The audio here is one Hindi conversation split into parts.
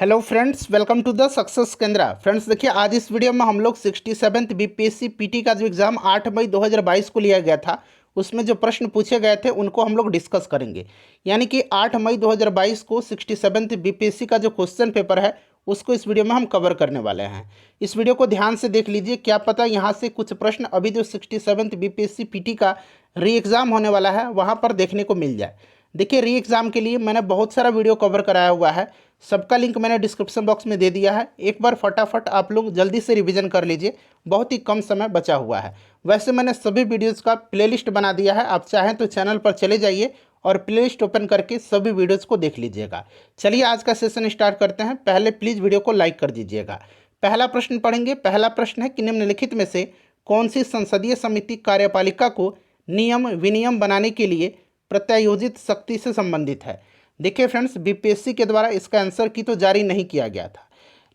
Hello friends, welcome to the success Kendra. Friends देखिए, आज इस वीडियो में हम लोग 67th बीपीएससी पीटी का जो एग्ज़ाम 8 मई 2022 को लिया गया था, उसमें जो प्रश्न पूछे गए थे उनको हम लोग डिस्कस करेंगे। यानी कि 8 मई 2022 को 67th बीपीएससी का जो क्वेश्चन पेपर है उसको इस वीडियो में हम कवर करने वाले हैं। इस वीडियो को ध्यान से देख लीजिए, क्या पता यहाँ से कुछ प्रश्न अभी जो 67th बीपीएससी पीटी का री एग्ज़ाम होने वाला है वहाँ पर देखने को मिल जाए। देखिए, री एग्ज़ाम के लिए मैंने बहुत सारा वीडियो कवर कराया हुआ है, सबका लिंक मैंने डिस्क्रिप्शन बॉक्स में दे दिया है। एक बार फटाफट आप लोग जल्दी से रिवीजन कर लीजिए, बहुत ही कम समय बचा हुआ है। वैसे मैंने सभी वीडियोस का प्लेलिस्ट बना दिया है, आप चाहें तो चैनल पर चले जाइए और प्लेलिस्ट ओपन करके सभी वीडियोज़ को देख लीजिएगा। चलिए आज का सेशन स्टार्ट करते हैं। पहले प्लीज़ वीडियो को लाइक कर दीजिएगा। पहला प्रश्न पढ़ेंगे। पहला प्रश्न है कि निम्नलिखित में से कौन सी संसदीय समिति कार्यपालिका को नियम विनियम बनाने के लिए प्रत्यायोजित शक्ति से संबंधित है। देखिए फ्रेंड्स, बीपीएससी के द्वारा इसका आंसर की तो जारी नहीं किया गया था,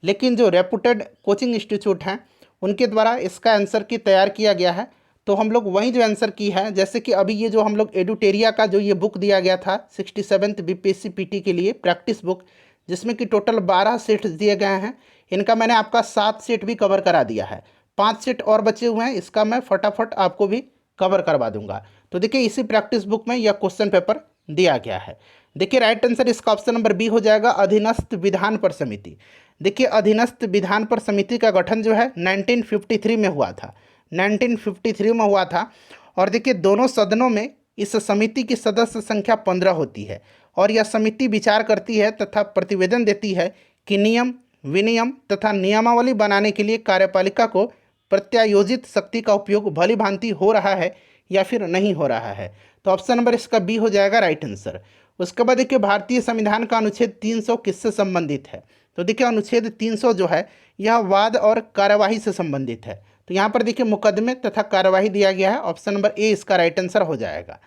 लेकिन जो रेपुटेड कोचिंग इंस्टीट्यूट हैं उनके द्वारा इसका आंसर की तैयार किया गया है। तो हम लोग वही जो आंसर की है, जैसे कि अभी ये जो हम लोग एडुटेरिया का जो ये बुक दिया गया था 67th बीपीएससी पीटी के लिए प्रैक्टिस बुक, जिसमें कि टोटल 12 सेट दिए गए हैं, इनका मैंने आपका 7 सेट भी कवर करा दिया है। 5 सेट और बचे हुए हैं, इसका मैं फटाफट आपको भी कवर करवा दूंगा। तो देखिए, इसी प्रैक्टिस बुक में यह क्वेश्चन पेपर दिया गया है। देखिए, राइट आंसर इसका ऑप्शन नंबर बी हो जाएगा, अधीनस्थ विधान पर समिति। देखिए, अधीनस्थ विधान पर समिति का गठन जो है 1953 में हुआ था, 1953 में हुआ था। और देखिए, दोनों सदनों में इस समिति की सदस्य संख्या 15 होती है और यह समिति विचार करती है तथा प्रतिवेदन देती है कि नियम विनियम तथा नियमावली बनाने के लिए कार्यपालिका को प्रत्यायोजित शक्ति का उपयोग भली भांति हो रहा है या फिर नहीं हो रहा है। तो ऑप्शन नंबर इसका बी हो जाएगा राइट आंसर। उसके बाद देखिए, भारतीय संविधान का अनुच्छेद 300 किससे संबंधित है। तो देखिए, अनुच्छेद 300 जो है यह वाद और कार्यवाही से संबंधित है। तो यहाँ पर देखिए, मुकदमे तथा कार्यवाही दिया गया है। ऑप्शन नंबर ए इसका राइट आंसर हो जाएगा।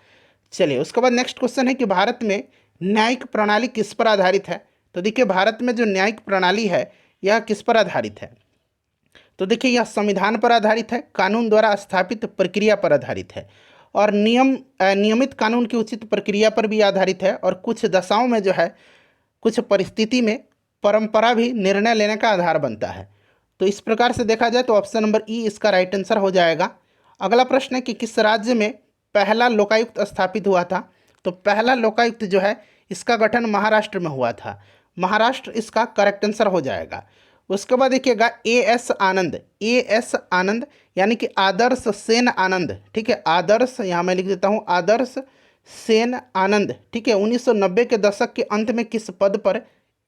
चलिए, उसके बाद नेक्स्ट क्वेश्चन है कि भारत में न्यायिक प्रणाली किस पर आधारित है। तो देखिए, भारत में जो न्यायिक प्रणाली है यह किस पर आधारित है। तो देखिए, यह संविधान पर आधारित है, कानून द्वारा स्थापित प्रक्रिया पर आधारित है और नियमित कानून की उचित प्रक्रिया पर भी आधारित है। और कुछ दशाओं में जो है, कुछ परिस्थिति में परंपरा भी निर्णय लेने का आधार बनता है। तो इस प्रकार से देखा जाए तो ऑप्शन नंबर ई इसका राइट आंसर हो जाएगा। अगला प्रश्न है कि किस राज्य में पहला लोकायुक्त स्थापित हुआ था। तो पहला लोकायुक्त जो है इसका गठन महाराष्ट्र में हुआ था, महाराष्ट्र इसका करेक्ट आंसर हो जाएगा। उसके बाद देखिएगा, ए एस आनंद यानी कि आदर्श सेन आनंद, ठीक है, आदर्श यहाँ मैं लिख देता हूँ, आदर्श सेन आनंद, ठीक है, 1990 के दशक के अंत में किस पद पर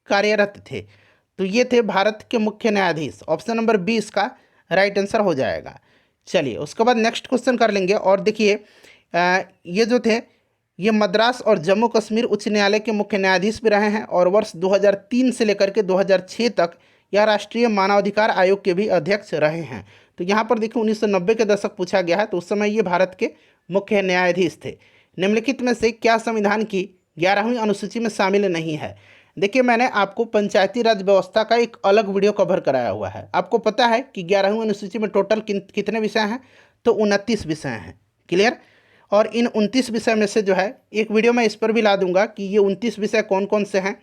कार्यरत थे। तो ये थे भारत के मुख्य न्यायाधीश। ऑप्शन नंबर बी इसका राइट आंसर हो जाएगा। चलिए, उसके बाद नेक्स्ट क्वेश्चन कर लेंगे। और देखिए, ये जो थे ये मद्रास और जम्मू कश्मीर उच्च न्यायालय के मुख्य न्यायाधीश भी रहे हैं और वर्ष 2003 से लेकर के 2006 तक यह राष्ट्रीय मानवाधिकार आयोग के भी अध्यक्ष रहे हैं। तो यहाँ पर देखिए, 1990 के दशक पूछा गया है, तो उस समय ये भारत के मुख्य न्यायाधीश थे। निम्नलिखित में से क्या संविधान की 11वीं अनुसूची में शामिल नहीं है। देखिए, मैंने आपको पंचायती राज व्यवस्था का एक अलग वीडियो कवर कराया हुआ है। आपको पता है कि 11वीं अनुसूची में टोटल कितने विषय हैं, तो 29 विषय हैं। क्लियर। और इन 29 विषय में से जो है एक वीडियो मैं इस पर भी ला दूंगा कि ये 29 विषय कौन कौन से हैं,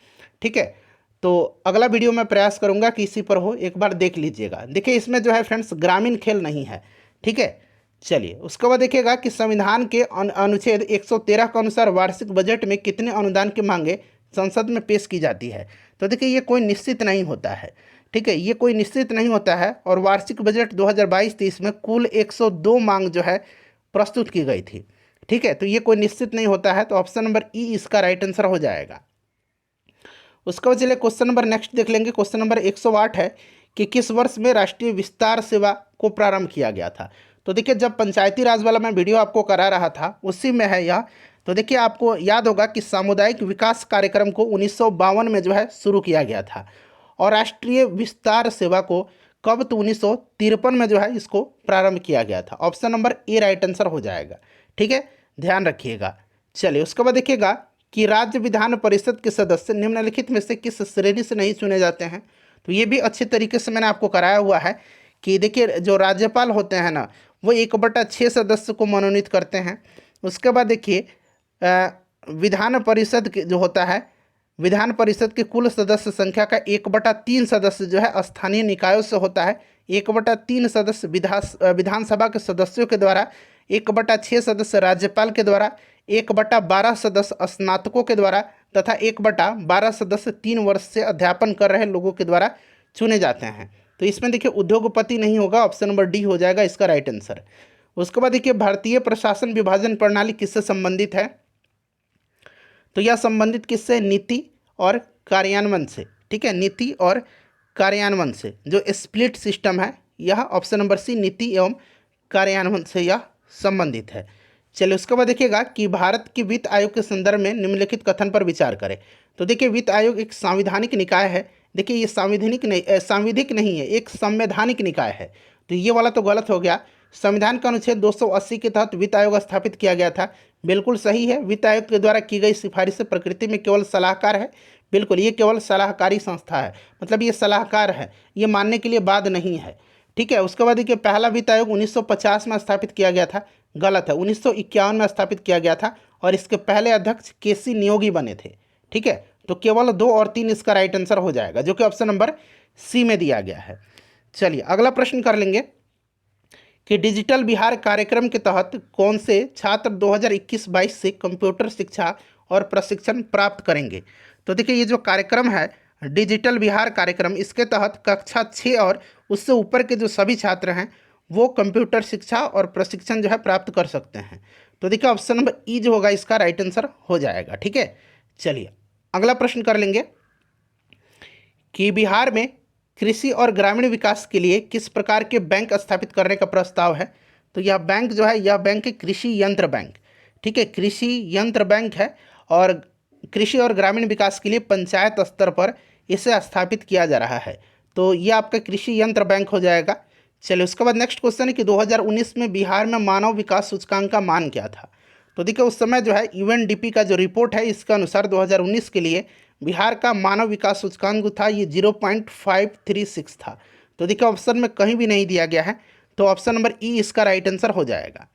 ठीक है। तो अगला वीडियो मैं प्रयास करूंगा कि इसी पर हो, एक बार देख लीजिएगा। देखिए, इसमें जो है फ्रेंड्स ग्रामीण खेल नहीं है, ठीक है। चलिए, उसके बाद देखिएगा कि संविधान के अनुच्छेद 113 के अनुसार वार्षिक बजट में कितने अनुदान की मांगे संसद में पेश की जाती है। तो देखिए, ये कोई निश्चित नहीं होता है, ठीक है, ये कोई निश्चित नहीं होता है। और वार्षिक बजट 2022-23 में कुल 102 मांग जो है प्रस्तुत की गई थी, ठीक है। तो ये कोई निश्चित नहीं होता है। तो ऑप्शन नंबर ई इसका राइट आंसर हो जाएगा। उसके बाद चलिए क्वेश्चन नंबर नेक्स्ट देख लेंगे। क्वेश्चन नंबर 108 है कि किस वर्ष में राष्ट्रीय विस्तार सेवा को प्रारंभ किया गया था। तो देखिए, जब पंचायती राज वाला मैं वीडियो आपको करा रहा था उसी में है यह। तो देखिए, आपको याद होगा कि सामुदायिक विकास कार्यक्रम को 1952 में जो है शुरू किया गया था और राष्ट्रीय विस्तार सेवा को कब, तो 1953 में जो है इसको प्रारंभ किया गया था। Option number A right answer हो जाएगा, ठीक है, ध्यान रखिएगा। चलिए, उसके बाद देखिएगा कि राज्य विधान परिषद के सदस्य निम्नलिखित में से किस श्रेणी से नहीं चुने जाते हैं। तो ये भी अच्छे तरीके से मैंने आपको कराया हुआ है कि देखिए, जो राज्यपाल होते हैं ना, वो 1/6 सदस्य को मनोनीत करते हैं। उसके बाद देखिए, विधान परिषद जो होता है, विधान परिषद के कुल सदस्य संख्या का 1/3 सदस्य जो है स्थानीय निकायों से होता है, 1/3 सदस्य विधानसभा के सदस्यों के द्वारा, 1/6 सदस्य राज्यपाल के द्वारा, 1/12 सदस्य स्नातकों के द्वारा तथा 1/12 सदस्य 3 वर्ष से अध्यापन कर रहे लोगों के द्वारा चुने जाते हैं। तो इसमें देखिए उद्योगपति नहीं होगा, ऑप्शन नंबर डी हो जाएगा इसका राइट आंसर। उसके बाद देखिए भारतीय प्रशासन विभाजन प्रणाली किससे संबंधित है? तो यह संबंधित किससे? नीति और कार्यान्वयन से। ठीक है, नीति और कार्यान्वयन से। जो स्प्लिट सिस्टम है यह ऑप्शन नंबर सी नीति एवं कार्यान्वयन से यह संबंधित है। चलिए उसके बाद देखिएगा कि भारत के वित्त आयोग के संदर्भ में निम्नलिखित कथन पर विचार करें। तो देखिए वित्त आयोग एक सांविधानिक निकाय है। देखिए ये सांविधिक नहीं है, एक संवैधानिक निकाय है। तो ये वाला तो गलत हो गया। संविधान का अनुच्छेद 280 के तहत वित्त आयोग स्थापित किया गया था, बिल्कुल सही है। वित्त आयोग के द्वारा की गई सिफारिशें प्रकृति में केवल सलाहकार है, बिल्कुल ये केवल सलाहकारी संस्था है, मतलब ये सलाहकार है, ये मानने के लिए बाध नहीं है। ठीक है, उसके बाद देखिए पहला वित्त आयोग 1950 में स्थापित किया गया था, गलत है, 1951 में स्थापित किया गया था और इसके पहले अध्यक्ष केसी नियोगी बने थे। ठीक है, तो केवल 2 और 3 इसका राइट आंसर हो जाएगा, जो कि ऑप्शन नंबर सी में दिया गया है। चलिए अगला प्रश्न कर लेंगे कि डिजिटल बिहार कार्यक्रम के तहत कौन से छात्र 2021-22 से कंप्यूटर शिक्षा और प्रशिक्षण प्राप्त करेंगे? तो देखिए ये जो कार्यक्रम है डिजिटल बिहार कार्यक्रम, इसके तहत कक्षा 6 और उससे ऊपर के जो सभी छात्र हैं वो कंप्यूटर शिक्षा और प्रशिक्षण जो है प्राप्त कर सकते हैं। तो देखिए ऑप्शन नंबर ई जो होगा इसका राइट आंसर हो जाएगा। ठीक है, चलिए अगला प्रश्न कर लेंगे कि बिहार में कृषि और ग्रामीण विकास के लिए किस प्रकार के बैंक स्थापित करने का प्रस्ताव है? तो यह बैंक जो है यह बैंक है कृषि यंत्र बैंक। ठीक है, कृषि यंत्र बैंक है और कृषि और ग्रामीण विकास के लिए पंचायत स्तर पर इसे स्थापित किया जा रहा है। तो यह आपका कृषि यंत्र बैंक हो जाएगा। चलिए उसके बाद नेक्स्ट क्वेश्चन है कि 2019 में बिहार में मानव विकास सूचकांक का मान क्या था? तो देखिए उस समय जो है यूएनडीपी का जो रिपोर्ट है इसके अनुसार 2019 के लिए बिहार का मानव विकास सूचकांक था ये 0.536 था। तो देखिए ऑप्शन में कहीं भी नहीं दिया गया है, तो ऑप्शन नंबर ई इसका राइट आंसर हो जाएगा।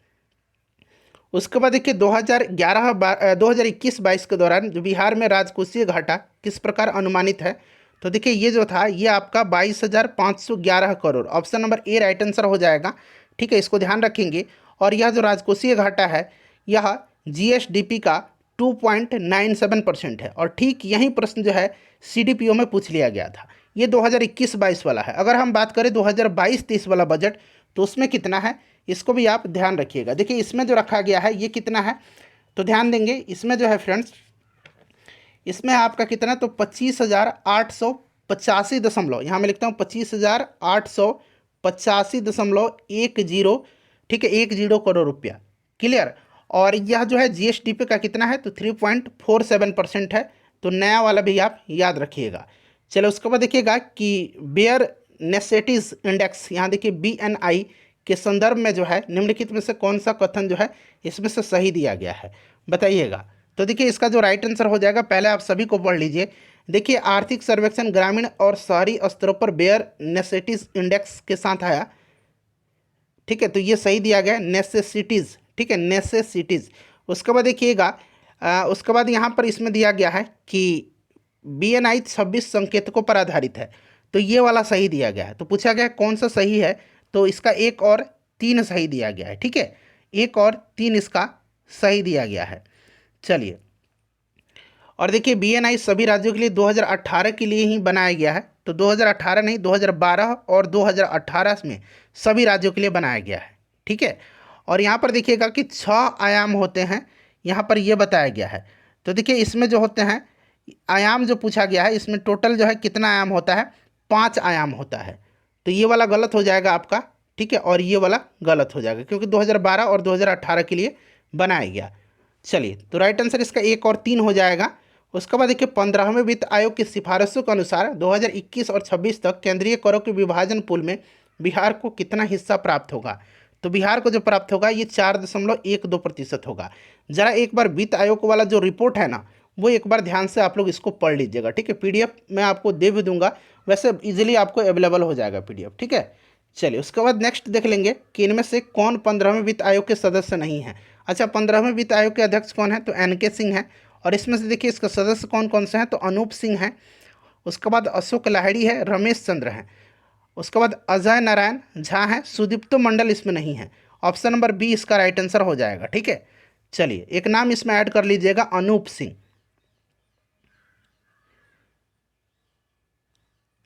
उसके बाद देखिए 2021-22 के दौरान जो बिहार में राजकोषीय घाटा किस प्रकार अनुमानित है? तो देखिए ये जो था ये आपका 22,511 crore, option number A right answer हो जाएगा। ठीक है, इसको ध्यान रखेंगे। और यह जो राजकोषीय घाटा है यह जीएसडीपी का 2.97% है। और ठीक यही प्रश्न जो है सीडीपीओ में पूछ लिया गया था। ये 2021-22 वाला है। अगर हम बात करें 2022-23 वाला बजट तो उसमें कितना है इसको भी आप ध्यान रखिएगा। देखिए इसमें जो रखा गया है ये कितना है, तो ध्यान देंगे इसमें जो है फ्रेंड्स, इसमें आपका कितना, तो 25,885 दशमलव, यहाँ मैं लिखता हूँ 25,885.10, ठीक है 10 करोड़ रुपया, क्लियर। और यह जो है जीएसडीपी का कितना है, तो 3.47% है। तो नया वाला भी आप याद रखिएगा। चलो उसके बाद देखिएगा कि बेयर नेसेसिटीज इंडेक्स, यहाँ देखिए बीएनआई के संदर्भ में जो है निम्नलिखित में से कौन सा कथन जो है इसमें से सही दिया गया है, बताइएगा। तो देखिए इसका जो राइट आंसर हो जाएगा, पहले आप सभी को पढ़ लीजिए। देखिए आर्थिक सर्वेक्षण ग्रामीण और शहरी स्तरों पर बेयर नेसेसिटीज इंडेक्स के साथ आया। ठीक है, तो ये सही दिया गया नेसेसिटीज़। ठीक है, नेसेसिटीज़। उसके बाद देखिएगा उसके बाद यहाँ पर इसमें दिया गया है कि बीएनआई 26 संकेतकों पर आधारित है। तो ये वाला सही दिया गया है। तो पूछा गया कौन सा सही है, तो इसका 1 और 3 सही दिया गया है। ठीक है, 1 और 3 इसका सही दिया गया है। चलिए, और देखिए बीएनआई सभी राज्यों के लिए 2018 के लिए ही बनाया गया है। तो 2018 नहीं, 2012 और 2018 में सभी राज्यों के लिए बनाया गया है। ठीक है, और यहाँ पर देखिएगा कि 6 आयाम होते हैं, यहाँ पर ये बताया गया है। तो देखिए इसमें जो होते हैं आयाम जो पूछा गया है, इसमें टोटल जो है कितना आयाम होता है, 5 आयाम होता है। तो ये वाला गलत हो जाएगा आपका। ठीक है, और ये वाला गलत हो जाएगा क्योंकि 2012 और 2018 के लिए बनाया गया। चलिए, तो राइट आंसर इसका 1 और 3 हो जाएगा। उसके बाद देखिए 15वें वित्त आयोग की सिफारिशों के अनुसार 2021 और 26 तक केंद्रीय करों के विभाजन पूल में बिहार को कितना हिस्सा प्राप्त होगा? तो बिहार को जो प्राप्त होगा ये 4.12% होगा। ज़रा एक बार वित्त आयोग वाला जो रिपोर्ट है ना, वो एक बार ध्यान से आप लोग इसको पढ़ लीजिएगा। ठीक है, पीडीएफ मैं आपको दे भी दूंगा, वैसे इजीली आपको अवेलेबल हो जाएगा पीडीएफ। ठीक है, चलिए उसके बाद नेक्स्ट देख लेंगे कि इनमें से कौन 15वें वित्त आयोग के सदस्य नहीं है। अच्छा, 15वें वित्त आयोग के अध्यक्ष कौन है, तो एनके सिंह है। और इसमें से देखिए इसके सदस्य कौन कौन से हैं, तो अनूप सिंह हैं, उसके बाद अशोक लाहिड़ी है, रमेश चंद्र हैं, उसके बाद अजय नारायण झा हैं, सुदीप्तो मंडल इसमें नहीं है। ऑप्शन नंबर बी इसका राइट आंसर हो जाएगा। ठीक है, चलिए एक नाम इसमें ऐड कर लीजिएगा, अनूप सिंह।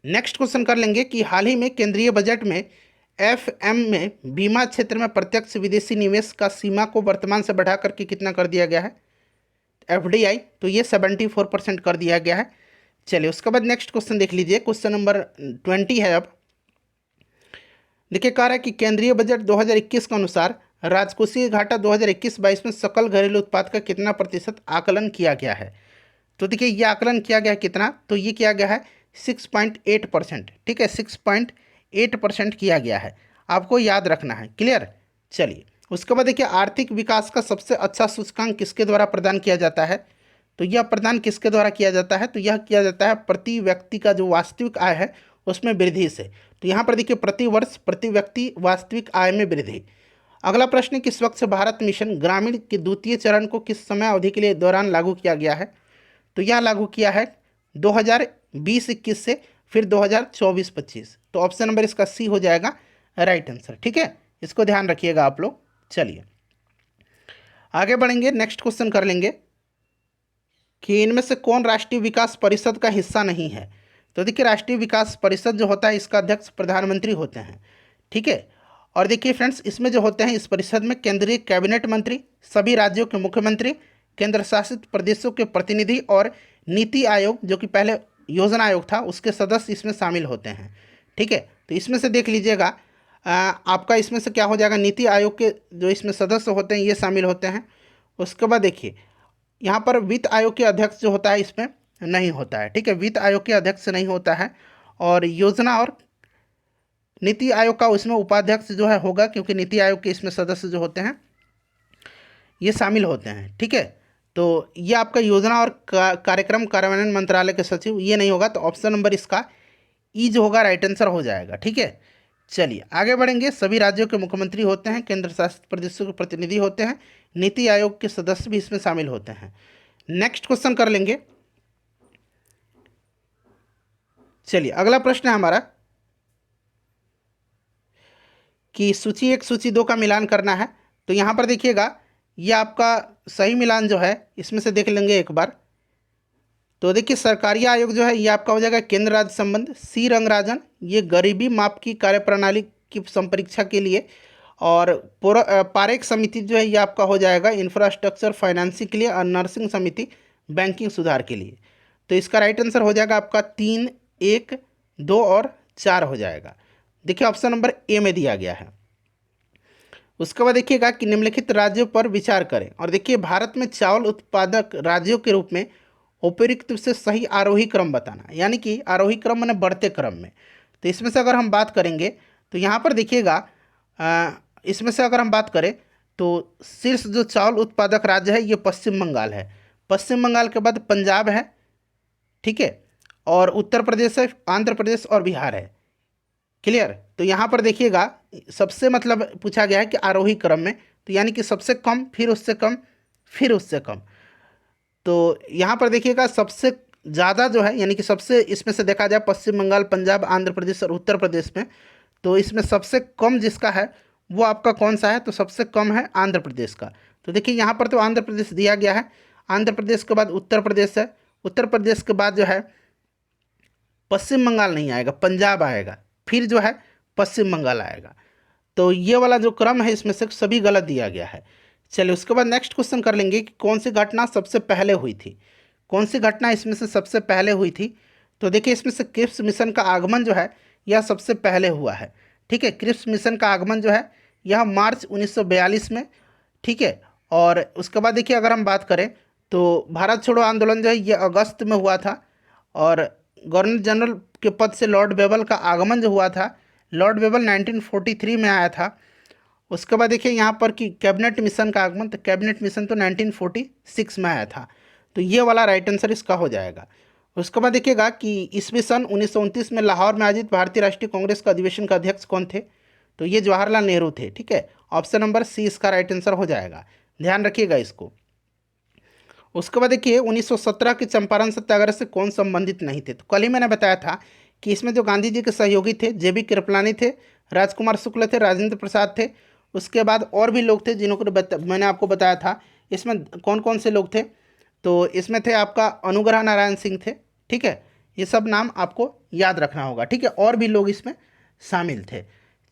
नेक्स्ट क्वेश्चन कर लेंगे कि हाल ही में केंद्रीय बजट में एफएम में बीमा क्षेत्र में प्रत्यक्ष विदेशी निवेश का सीमा को वर्तमान से बढ़ा करके कितना कर दिया गया है, एफडीआई, तो ये 74% कर दिया गया है। चलिए उसके बाद नेक्स्ट क्वेश्चन देख लीजिए, क्वेश्चन नंबर 20 है। अब देखिए कह रहा है कि केंद्रीय बजट 2021 के अनुसार राजकोषीय घाटा 2021-22 में सकल घरेलू उत्पाद का कितना प्रतिशत आकलन किया गया है। तो देखिए ये आकलन किया गया है कितना, तो ये किया गया है 6.8%। ठीक है, 6.8% किया गया है, आपको याद रखना है। क्लियर। चलिए उसके बाद देखिए आर्थिक विकास का सबसे अच्छा सूचकांक किसके द्वारा प्रदान किया जाता है, तो यह प्रदान किसके द्वारा किया जाता है, तो यह किया जाता है प्रति व्यक्ति का जो वास्तविक आय है उसमें वृद्धि से। तो यहाँ पर देखिए प्रति वर्ष प्रति व्यक्ति वास्तविक आय में वृद्धि। अगला प्रश्न है कि स्वच्छ भारत मिशन ग्रामीण के द्वितीय चरण को किस समय अवधि के लिए दौरान लागू किया गया है, तो यह लागू किया है 2020-21 से फिर 2024-25। तो ऑप्शन नंबर इसका सी हो जाएगा राइट आंसर। ठीक है, इसको ध्यान रखिएगा आप लोग। चलिए आगे बढ़ेंगे, नेक्स्ट क्वेश्चन कर लेंगे कि इनमें से कौन राष्ट्रीय विकास परिषद का हिस्सा नहीं है। तो देखिए राष्ट्रीय विकास परिषद जो होता है इसका अध्यक्ष प्रधानमंत्री होते हैं। ठीक है, और देखिए फ्रेंड्स इसमें जो होते हैं इस परिषद में केंद्रीय कैबिनेट मंत्री, सभी राज्यों के मुख्यमंत्री, केंद्र शासित प्रदेशों के प्रतिनिधि और नीति आयोग जो कि पहले योजना आयोग था उसके सदस्य इसमें शामिल होते हैं। ठीक है, तो इसमें से देख लीजिएगा आपका इसमें से क्या हो जाएगा, नीति आयोग के जो इसमें सदस्य होते हैं ये शामिल होते हैं। उसके बाद देखिए यहाँ पर वित्त आयोग के अध्यक्ष जो होता है इसमें नहीं होता है। ठीक है, वित्त आयोग के अध्यक्ष नहीं होता है, और योजना और नीति आयोग का उसमें उपाध्यक्ष जो है होगा, क्योंकि नीति आयोग के इसमें सदस्य जो होते हैं ये शामिल होते हैं। ठीक है, तो ये आपका योजना और कार्यक्रम कार्यान्वयन मंत्रालय के सचिव ये नहीं होगा, तो ऑप्शन नंबर इसका ई जो होगा राइट आंसर हो जाएगा। ठीक है, चलिए आगे बढ़ेंगे। सभी राज्यों के मुख्यमंत्री होते हैं, केंद्र शासित प्रदेशों के प्रतिनिधि होते हैं, नीति आयोग के सदस्य भी इसमें शामिल होते हैं। नेक्स्ट क्वेश्चन कर लेंगे। चलिए अगला प्रश्न है हमारा कि सूची 1 सूची 2 का मिलान करना है। तो यहाँ पर देखिएगा ये आपका सही मिलान जो है इसमें से देख लेंगे एक बार। तो देखिए सरकारी आयोग जो है ये आपका हो जाएगा केंद्र राज्य संबंध, सी रंगराजन ये गरीबी माप की कार्यप्रणाली की संपरीक्षा के लिए, और पारेख समिति जो है ये आपका हो जाएगा इंफ्रास्ट्रक्चर फाइनेंसिंग के लिए, और नर्सिंग समिति बैंकिंग सुधार के लिए। तो इसका राइट आंसर हो जाएगा आपका 3, 1, 2 और 4 हो जाएगा। देखिए ऑप्शन नंबर ए में दिया गया है। उसके बाद देखिएगा कि निम्नलिखित राज्यों पर विचार करें, और देखिए भारत में चावल उत्पादक राज्यों के रूप में उपयुक्त से सही आरोही क्रम बताना, यानी कि आरोही क्रम माने बढ़ते क्रम में। तो इसमें से अगर हम बात करेंगे तो यहाँ पर देखिएगा इसमें से अगर हम बात करें तो शीर्ष जो चावल उत्पादक राज्य है ये पश्चिम बंगाल है, पश्चिम बंगाल के बाद पंजाब है। ठीक है, और उत्तर प्रदेश है, आंध्र प्रदेश और बिहार है। क्लियर। तो यहाँ पर देखिएगा सबसे मतलब पूछा गया है कि आरोही क्रम में, तो यानी कि सबसे कम फिर उससे कम फिर उससे कम। तो यहाँ पर देखिएगा सबसे ज़्यादा जो है यानी कि सबसे इसमें से देखा जाए पश्चिम बंगाल, पंजाब, आंध्र प्रदेश और उत्तर प्रदेश में, तो इसमें सबसे कम जिसका है वो आपका कौन सा है, तो सबसे कम है आंध्र प्रदेश का। तो देखिए यहाँ पर तो आंध्र प्रदेश दिया गया है, आंध्र प्रदेश के बाद उत्तर प्रदेश है, उत्तर प्रदेश के बाद जो है पश्चिम बंगाल नहीं आएगा, पंजाब आएगा, फिर जो है पश्चिम बंगाल आएगा। तो ये वाला जो क्रम है इसमें से सभी गलत दिया गया है। चलिए उसके बाद नेक्स्ट क्वेश्चन कर लेंगे कि कौन सी घटना सबसे पहले हुई थी, कौन सी घटना इसमें से सबसे पहले हुई थी। तो देखिए इसमें से क्रिप्स मिशन का आगमन जो है यह सबसे पहले हुआ है। ठीक है, क्रिप्स मिशन का आगमन जो है यह मार्च 1942 में। ठीक है, और उसके बाद देखिए अगर हम बात करें तो भारत छोड़ो आंदोलन जो है ये अगस्त में हुआ था, और गवर्नर जनरल के पद से लॉर्ड बेबल का आगमन जो हुआ था, लॉर्ड बेबल 1943 में आया था। उसके बाद देखिए यहाँ पर कि कैबिनेट मिशन का आगमन, तो कैबिनेट मिशन तो 1946 में आया था। तो ये वाला राइट आंसर इसका हो जाएगा। उसके बाद देखिएगा कि ईस्वी सन 1929 में लाहौर में आयोजित भारतीय राष्ट्रीय कांग्रेस का अधिवेशन का अध्यक्ष कौन थे, तो ये जवाहरलाल नेहरू थे। ठीक है, ऑप्शन नंबर सी इसका राइट आंसर हो जाएगा, ध्यान रखिएगा इसको। उसके बाद देखिए 1917 के चंपारण सत्याग्रह से कौन संबंधित नहीं थे। तो कल ही मैंने बताया था कि इसमें जो गांधी जी के सहयोगी थे जेबी कृपलानी थे, राजकुमार शुक्ल थे, राजेंद्र प्रसाद थे, उसके बाद और भी लोग थे जिनको मैंने आपको बताया था। इसमें कौन कौन से लोग थे, तो इसमें थे आपका अनुग्रह नारायण सिंह थे, ठीक है। ये सब नाम आपको याद रखना होगा, ठीक है। और भी लोग इसमें शामिल थे।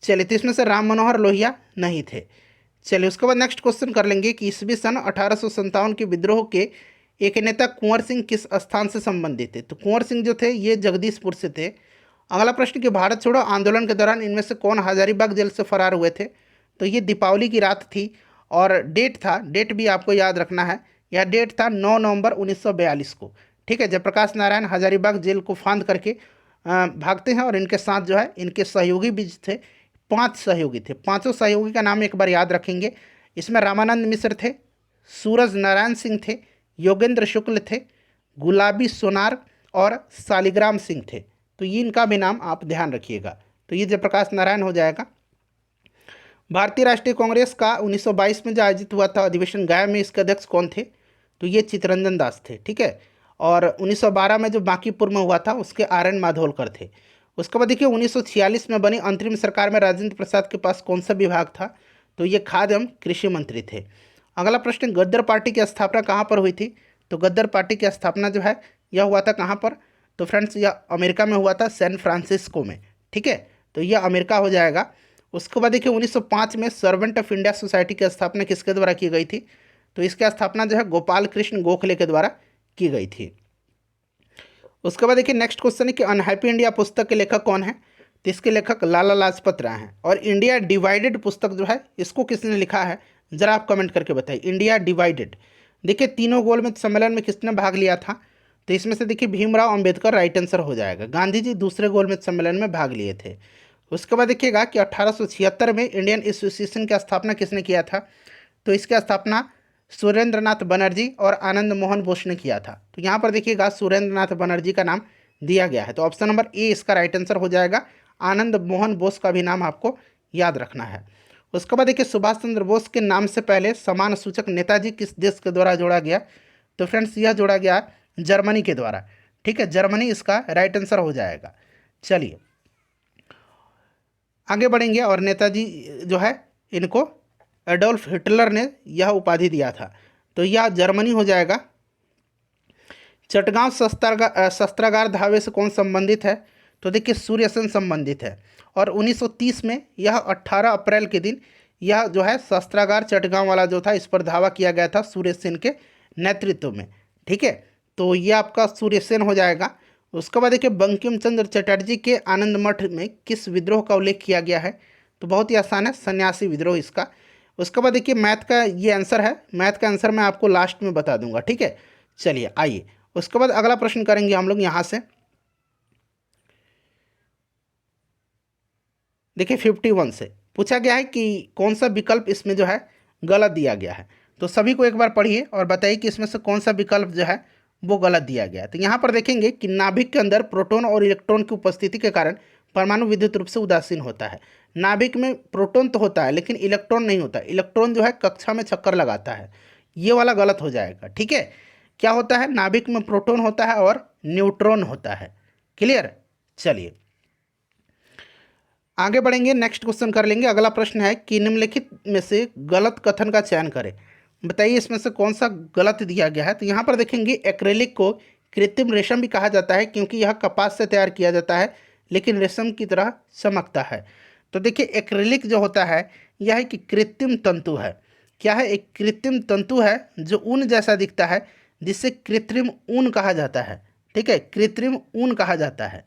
चलिए, तो इसमें से राम मनोहर लोहिया नहीं थे। चलिए, उसके बाद नेक्स्ट क्वेश्चन कर लेंगे कि ईस्वी सन 1857 के विद्रोह के एक नेता कुंवर सिंह किस स्थान से संबंधित थे। तो कुंवर सिंह जो थे ये जगदीशपुर से थे। अगला प्रश्न कि भारत छोड़ो आंदोलन के दौरान इनमें से कौन हजारीबाग जेल से फरार हुए थे। तो ये दीपावली की रात थी और डेट था, डेट भी आपको याद रखना है। यह डेट था 9 नवंबर 1942 को, ठीक है। जयप्रकाश नारायण हजारीबाग जेल को फांद करके भागते हैं और इनके साथ जो है इनके सहयोगी भी थे। 5 सहयोगी थे। पांचों सहयोगी का नाम एक बार याद रखेंगे। इसमें रामानंद मिश्र थे, सूरज नारायण सिंह थे, योगेंद्र शुक्ल थे, गुलाबी सोनार और शालिग्राम सिंह थे। तो ये इनका भी नाम आप ध्यान रखिएगा। तो ये जयप्रकाश नारायण हो जाएगा। भारतीय राष्ट्रीय कांग्रेस का 1922 में जो आयोजित हुआ था अधिवेशन गया में, इसके अध्यक्ष कौन थे। तो ये चित्तरंजन दास थे, ठीक है। और 1912 में जो बांकीपुर में हुआ था उसके आर.एन. माधोलकर थे। उसके बाद देखिए 1946 में बनी अंतरिम सरकार में राजेंद्र प्रसाद के पास कौन सा विभाग था। तो ये खाद्य एवं कृषि मंत्री थे। अगला प्रश्न, गद्दर पार्टी की स्थापना कहाँ पर हुई थी। तो गद्दर पार्टी की स्थापना जो है यह हुआ था कहाँ पर। तो फ्रेंड्स यह अमेरिका में हुआ था, सैन फ्रांसिस्को में, ठीक है। तो यह अमेरिका हो जाएगा। उसके बाद देखिए 1905 में सर्वेंट ऑफ इंडिया सोसाइटी की स्थापना किसके द्वारा की गई थी। तो इसकी स्थापना जो है गोपाल कृष्ण गोखले के द्वारा की गई थी। उसके बाद देखिए नेक्स्ट क्वेश्चन है कि अनहैप्पी इंडिया पुस्तक के लेखक कौन है। तो इसके लेखक लाला लाजपत राय हैं। और इंडिया डिवाइडेड पुस्तक जो है इसको किसने लिखा है, जरा आप कमेंट करके बताइए। इंडिया डिवाइडेड, देखिए तीनों गोलमेज सम्मेलन में किसने भाग लिया था। तो इसमें से देखिए भीमराव अंबेडकर राइट आंसर हो जाएगा। गांधी जी दूसरे गोलमेज सम्मेलन में भाग लिए थे। उसके बाद देखिएगा कि 1876 में इंडियन एसोसिएशन की स्थापना किसने किया था। तो इसकी स्थापना सुरेंद्रनाथ बनर्जी और आनंद मोहन बोस ने किया था। तो यहाँ पर देखिएगा सुरेंद्रनाथ बनर्जी का नाम दिया गया है। तो ऑप्शन नंबर ए इसका राइट आंसर हो जाएगा। आनंद मोहन बोस का भी नाम आपको याद रखना है। उसके बाद देखिए सुभाष चंद्र बोस के नाम से पहले समान सूचक नेताजी किस देश के द्वारा जोड़ा गया। तो फ्रेंड्स यह जोड़ा गया जर्मनी के द्वारा, ठीक है। जर्मनी इसका राइट आंसर हो जाएगा। चलिए आगे बढ़ेंगे और नेताजी जो है इनको एडोल्फ हिटलर ने यह उपाधि दिया था। तो यह जर्मनी हो जाएगा। चटगांव शस्त्रागार धावे से कौन संबंधित है। तो देखिए सूर्य सेन संबंधित है। और 1930 में यह 18 अप्रैल के दिन यह जो है शस्त्रागार चटगांव वाला जो था इस पर धावा किया गया था सूर्य सेन के नेतृत्व में, ठीक है। तो ये आपका सूर्य सेन हो जाएगा। उसके बाद देखिए बंकिम चंद्र चटर्जी के आनंद मठ में किस विद्रोह का उल्लेख किया गया है। तो बहुत ही आसान है, सन्यासी विद्रोह इसका। उसके बाद देखिए मैथ का ये आंसर है। मैथ का आंसर मैं आपको लास्ट में बता दूंगा, ठीक है। चलिए आइए उसके बाद अगला प्रश्न करेंगे हम लोग यहाँ से। देखिए 51 से पूछा गया है कि कौन सा विकल्प इसमें जो है गलत दिया गया है। तो सभी को एक बार पढ़िए और बताइए कि इसमें से कौन सा विकल्प जो है वो गलत दिया गया है। तो यहाँ पर देखेंगे कि नाभिक के अंदर प्रोटॉन और इलेक्ट्रॉन की उपस्थिति के कारण परमाणु विद्युत रूप से उदासीन होता है। नाभिक में प्रोटॉन तो होता है लेकिन इलेक्ट्रॉन नहीं होता। इलेक्ट्रॉन जो है कक्षा में चक्कर लगाता है। ये वाला गलत हो जाएगा, ठीक है। क्या होता है, नाभिक में प्रोटॉन होता है और न्यूट्रॉन होता है। क्लियर। चलिए आगे बढ़ेंगे, नेक्स्ट क्वेश्चन कर लेंगे। अगला प्रश्न है कि निम्नलिखित में से गलत कथन का चयन करें। बताइए इसमें से कौन सा गलत दिया गया है। तो यहाँ पर देखेंगे एक्रेलिक को कृत्रिम रेशम भी कहा जाता है क्योंकि यह कपास से तैयार किया जाता है लेकिन रेशम की तरह चमकता है। तो देखिए एक्रेलिक जो होता है यह है कि कृत्रिम तंतु है। क्या है, एक कृत्रिम तंतु है जो ऊन जैसा दिखता है जिससे कृत्रिम ऊन कहा जाता है, ठीक है। कृत्रिम ऊन कहा जाता है।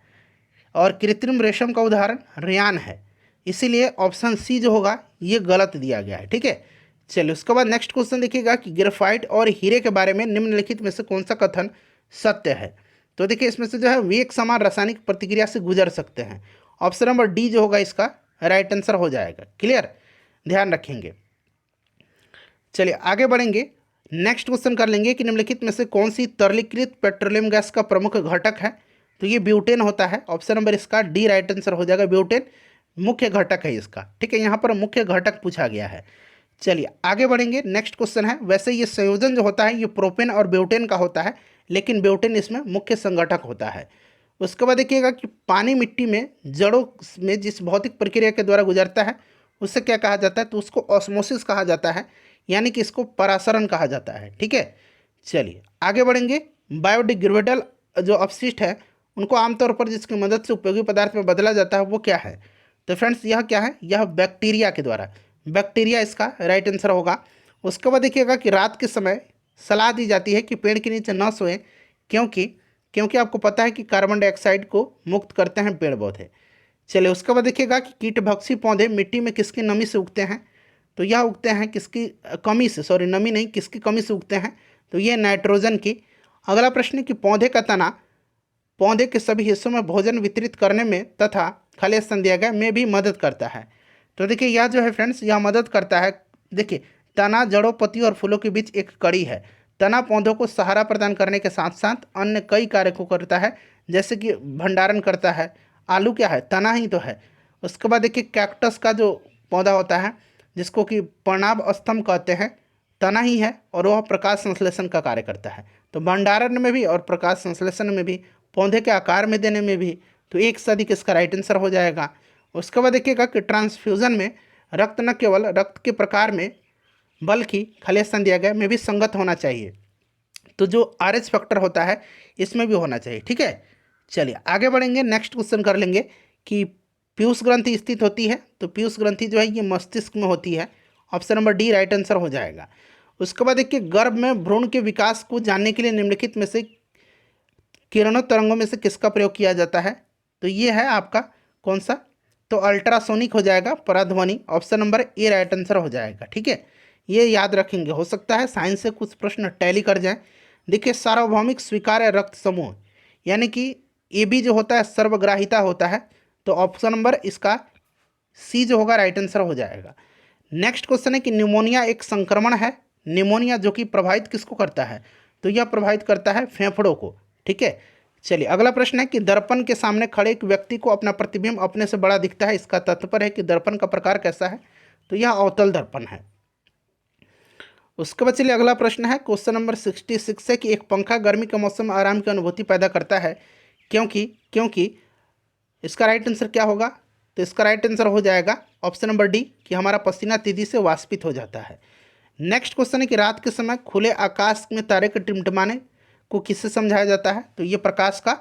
और कृत्रिम रेशम का उदाहरण रेयान है। इसीलिए ऑप्शन सी जो होगा ये गलत दिया गया है, ठीक है। चलिए उसके बाद नेक्स्ट क्वेश्चन देखिएगा कि ग्रेफाइट और हीरे के बारे में निम्नलिखित में से कौन सा कथन सत्य है। तो देखिए इसमें से जो है वे एक समान रासायनिक प्रतिक्रिया से गुजर सकते हैं। ऑप्शन नंबर डी जो होगा इसका राइट आंसर हो जाएगा। क्लियर, ध्यान रखेंगे। चलिए आगे बढ़ेंगे, नेक्स्ट क्वेश्चन कर लेंगे कि निम्नलिखित में से कौन सी तरलीकृत पेट्रोलियम गैस का प्रमुख घटक है। तो ये ब्यूटेन होता है। ऑप्शन नंबर इसका डी राइट आंसर हो जाएगा। ब्यूटेन मुख्य घटक है इसका, ठीक है। यहाँ पर मुख्य घटक पूछा गया है। चलिए आगे बढ़ेंगे। नेक्स्ट क्वेश्चन है, वैसे ये संयोजन जो होता है ये प्रोपेन और ब्यूटेन का होता है, लेकिन ब्यूटेन इसमें मुख्य संगठक होता है। उसके बाद देखिएगा कि पानी मिट्टी में जड़ों में जिस भौतिक प्रक्रिया के द्वारा गुजरता है उससे क्या कहा जाता है, तो उसको ऑस्मोसिस कहा जाता है, यानी कि इसको परासरण कहा जाता है। ठीक है, चलिए आगे बढ़ेंगे। बायोडिग्रेडेबल जो अपशिष्ट है उनको आमतौर पर जिसकी मदद से उपयोगी पदार्थ में बदला जाता है वो क्या है, तो फ्रेंड्स यह क्या है, यह बैक्टीरिया के द्वारा, बैक्टीरिया इसका राइट आंसर होगा। उसके बाद देखिएगा कि रात के समय सलाह दी जाती है कि पेड़ के नीचे न सोएं, क्योंकि क्योंकि आपको पता है कि कार्बन डाइऑक्साइड को मुक्त करते हैं पेड़ पौधे। चलिए उसके बाद देखिएगा कि कीटभक्षी पौधे मिट्टी में किसकी नमी से उगते हैं, तो यह उगते हैं किसकी कमी से, सॉरी नमी नहीं, किसकी कमी से उगते हैं, तो ये नाइट्रोजन की। अगला प्रश्न है कि पौधे का तना पौधे के सभी हिस्सों में भोजन वितरित करने में तथा खले संध्यागा में भी मदद करता है, तो देखिए यह जो है फ्रेंड्स यह मदद करता है। देखिए तना जड़ों, पत्तियों और फूलों के बीच एक कड़ी है। तना पौधों को सहारा प्रदान करने के साथ साथ अन्य कई कार्य को करता है, जैसे कि भंडारण करता है। आलू क्या है, तना ही तो है। उसके बाद देखिए कैक्टस का जो पौधा होता है जिसको कि पर्णाभ स्तंभ कहते हैं, तना ही है और वह प्रकाश संश्लेषण का कार्य करता है। तो भंडारण में भी और प्रकाश संश्लेषण में भी, पौधे के आकार में देने में भी, तो एक सदी इसका राइट आंसर हो जाएगा। उसके बाद देखिएगा कि ट्रांसफ्यूजन में रक्त न केवल रक्त के प्रकार में बल्कि खले संध्यागा में भी संगत होना चाहिए, तो जो RH फैक्टर होता है इसमें भी होना चाहिए। ठीक है, चलिए आगे बढ़ेंगे। नेक्स्ट क्वेश्चन कर लेंगे कि पीयूष ग्रंथि स्थित होती है, तो पीयूष ग्रंथि जो है ये मस्तिष्क में होती है। Option number D right answer हो जाएगा। उसके बाद देखिए गर्भ में भ्रूण के विकास को जानने के लिए निम्नलिखित में से किरणों तरंगों में से किसका प्रयोग किया जाता है, तो ये है आपका कौन सा, तो अल्ट्रासोनिक हो जाएगा, पराध्वनि। Option number A right answer हो जाएगा। ठीक है, ये याद रखेंगे, हो सकता है साइंस से कुछ प्रश्न टैली कर जाएं। देखिए सार्वभौमिक स्वीकार्य रक्त समूह, यानी कि ये भी जो होता है सर्वग्राहिता होता है, तो ऑप्शन नंबर इसका सी जो होगा राइट आंसर हो जाएगा। नेक्स्ट क्वेश्चन है कि निमोनिया एक संक्रमण है, निमोनिया जो कि प्रभावित किसको करता है, तो यह प्रभावित करता है फेफड़ों को। ठीक है, चलिए अगला प्रश्न है कि दर्पण के सामने खड़े एक व्यक्ति को अपना प्रतिबिंब अपने से बड़ा दिखता है, इसका तात्पर्य है कि दर्पण का प्रकार कैसा है, तो यह अवतल दर्पण है। उसके बाद चलिए अगला प्रश्न है क्वेश्चन नंबर 66 है कि एक पंखा गर्मी के मौसम में आराम की अनुभूति पैदा करता है, क्योंकि इसका राइट आंसर क्या होगा, तो इसका राइट आंसर हो जाएगा ऑप्शन नंबर डी कि हमारा पसीना तेजी से वाष्पित हो जाता है। नेक्स्ट क्वेश्चन है कि रात के समय खुले आकाश में तारे के टिमटिमाने को किससे समझाया जाता है, तो ये प्रकाश का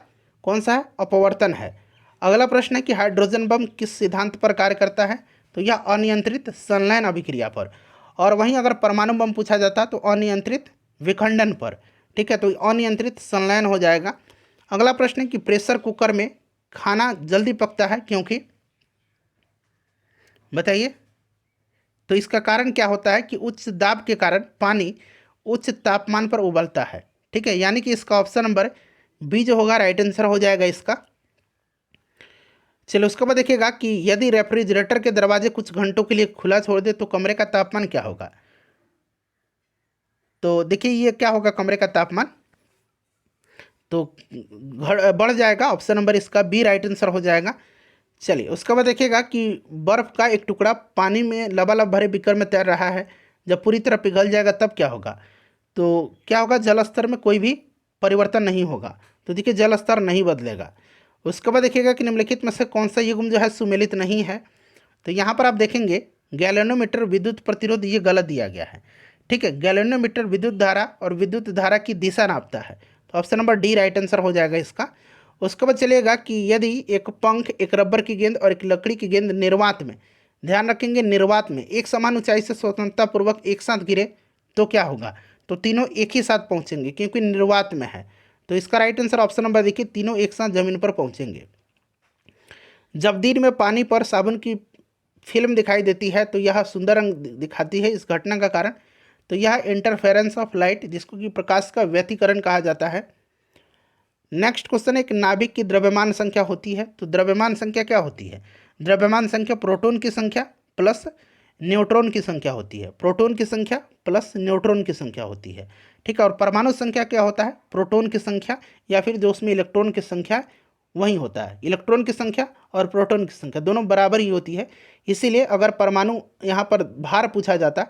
कौन सा है, अपवर्तन है। अगला प्रश्न है कि हाइड्रोजन बम किस सिद्धांत पर कार्य करता है, तो यह अनियंत्रित संलयन अभिक्रिया पर। और वहीं अगर परमाणु बम पूछा जाता तो अनियंत्रित विखंडन पर। ठीक है, तो अनियंत्रित संलयन हो जाएगा। अगला प्रश्न है कि प्रेशर कुकर में खाना जल्दी पकता है क्योंकि, बताइए, तो इसका कारण क्या होता है कि उच्च दाब के कारण पानी उच्च तापमान पर उबलता है। ठीक है, यानी कि इसका ऑप्शन नंबर बी जो होगा राइट आंसर हो जाएगा इसका। चलो उसके बाद देखिएगा कि यदि रेफ्रिजरेटर के दरवाजे कुछ घंटों के लिए खुला छोड़ दे तो कमरे का तापमान क्या होगा, तो देखिए ये क्या होगा, कमरे का तापमान तो बढ़ जाएगा। ऑप्शन नंबर इसका बी राइट आंसर हो जाएगा। चलिए उसके बाद देखिएगा कि बर्फ़ का एक टुकड़ा पानी में लबालब भरे बीकर में तैर रहा है, जब पूरी तरह पिघल जाएगा तब क्या होगा, तो क्या होगा, जल स्तर में कोई भी परिवर्तन नहीं होगा, तो देखिए जल स्तर नहीं बदलेगा। उसके बाद देखिएगा कि निम्नलिखित में से कौन सा युग्म जो है सुमेलित नहीं है, तो यहाँ पर आप देखेंगे गैल्वेनोमीटर विद्युत प्रतिरोध ये गलत दिया गया है। ठीक है, गैल्वेनोमीटर विद्युत धारा और विद्युत धारा की दिशा नापता है, तो option number D right answer हो जाएगा इसका। उसके बाद चलिएगा कि यदि एक पंख, एक रबर की गेंद और एक लकड़ी की गेंद निर्वात में, ध्यान रखेंगे निर्वात में, एक समान ऊंचाई से स्वतंत्रतापूर्वक एक साथ गिरे तो क्या होगा, तो तीनों एक ही साथ पहुंचेंगे क्योंकि निर्वात में है, तो इसका राइट आंसर ऑप्शन नंबर देखिए, तीनों एक साथ जमीन पर पहुंचेंगे। जब दिन में पानी पर साबुन की फिल्म दिखाई देती है तो यह सुंदर रंग दिखाती है, इस घटना का कारण, तो यह इंटरफेरेंस ऑफ लाइट जिसको कि प्रकाश का व्यतिकरण कहा जाता है। नेक्स्ट क्वेश्चन है कि नाभिक की द्रव्यमान संख्या होती है, तो द्रव्यमान संख्या क्या होती है, द्रव्यमान संख्या प्रोटॉन की संख्या प्लस न्यूट्रॉन की संख्या होती है, प्रोटॉन की संख्या प्लस न्यूट्रॉन की संख्या होती है। ठीक है, और परमाणु संख्या क्या होता है, प्रोटॉन की संख्या या फिर जो उसमें इलेक्ट्रॉन की संख्या वही होता है, इलेक्ट्रॉन की संख्या और प्रोटॉन की संख्या दोनों बराबर ही होती है। इसीलिए अगर परमाणु यहाँ पर भार पूछा जाता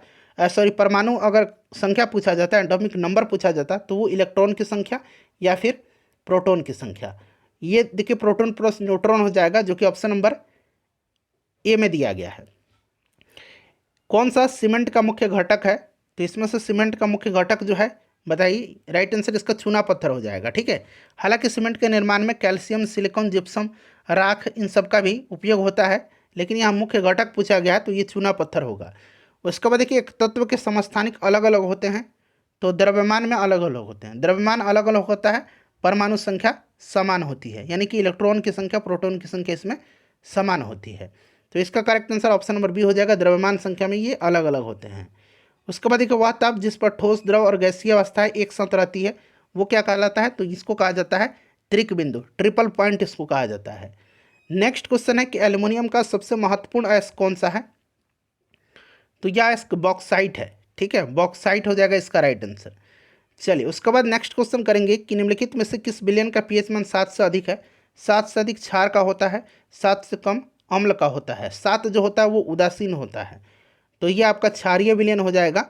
सॉरी परमाणु अगर संख्या पूछा जाता है, एटॉमिक नंबर पूछा जाता है, तो वो इलेक्ट्रॉन की संख्या या फिर प्रोटॉन की संख्या। ये देखिए प्रोटॉन प्लस न्यूट्रॉन हो जाएगा, जो कि ऑप्शन नंबर ए में दिया गया है। कौन सा सीमेंट का मुख्य घटक है? तो इसमें से सीमेंट का मुख्य घटक जो है बताइए, राइट आंसर इसका चूना पत्थर हो जाएगा। ठीक है, हालांकि सीमेंट के निर्माण में कैल्शियम, सिलिकॉन, जिप्सम, राख इन सब का भी उपयोग होता है, लेकिन यहाँ मुख्य घटक पूछा गया है तो ये चूना पत्थर होगा। उसके बाद देखिए एक तत्व के समस्थानिक अलग अलग होते हैं, तो द्रव्यमान में अलग अलग होते हैं। द्रव्यमान अलग अलग होता है, परमाणु संख्या समान होती है, यानी कि इलेक्ट्रॉन की संख्या, प्रोटॉन की संख्या इसमें समान होती है। तो इसका correct answer option number B हो जाएगा, द्रव्यमान संख्या में ये अलग अलग होते हैं। उसके बाद देखिए वह ताप जिस पर ठोस, द्रव और गैसीय अवस्थाएं एक साथ रहती है वो क्या कहलाता है? तो इसको कहा जाता है त्रिक बिंदु, ट्रिपल पॉइंट इसको कहा जाता है। नेक्स्ट क्वेश्चन है कि एल्युमिनियम का सबसे महत्वपूर्ण अयस्क कौन सा है? तो यह अयस्क बॉक्साइट है। ठीक है, बॉक्साइट हो जाएगा इसका राइट आंसर। चलिए उसके बाद नेक्स्ट क्वेश्चन करेंगे कि निम्नलिखित में से किस विलयन का पीएच मान 7 से अधिक है? 7 से अधिक क्षार का होता है, 7 से कम अम्ल का होता है, 7 जो होता है वो उदासीन होता है, तो ये आपका क्षारीय विलयन हो जाएगा।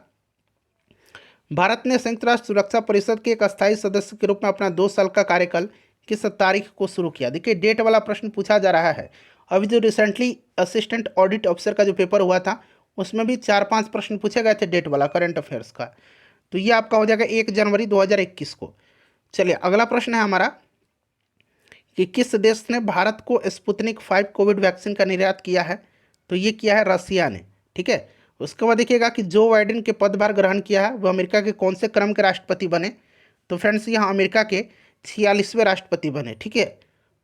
भारत ने संयुक्त राष्ट्र सुरक्षा परिषद के एक अस्थायी सदस्य के रूप में अपना 2 साल का कार्यकाल किस तारीख को शुरू किया? देखिए डेट वाला प्रश्न पूछा जा रहा है। अभी जो रिसेंटली असिस्टेंट ऑडिट ऑफिसर का जो पेपर हुआ था उसमें भी 4-5 प्रश्न पूछे गए थे डेट वाला, करंट अफेयर्स का। तो ये आपका हो जाएगा 1 जनवरी 2021 को। चलिए अगला प्रश्न है हमारा कि किस देश ने भारत को स्पुतनिक 5 कोविड वैक्सीन का निर्यात किया है? तो ये किया है रसिया ने। ठीक है, उसके बाद देखिएगा कि जो बाइडेन के पदभार ग्रहण किया है वह अमेरिका के कौन से क्रम के राष्ट्रपति बने? तो फ्रेंड्स यहाँ अमेरिका के 46वें राष्ट्रपति बने। ठीक है,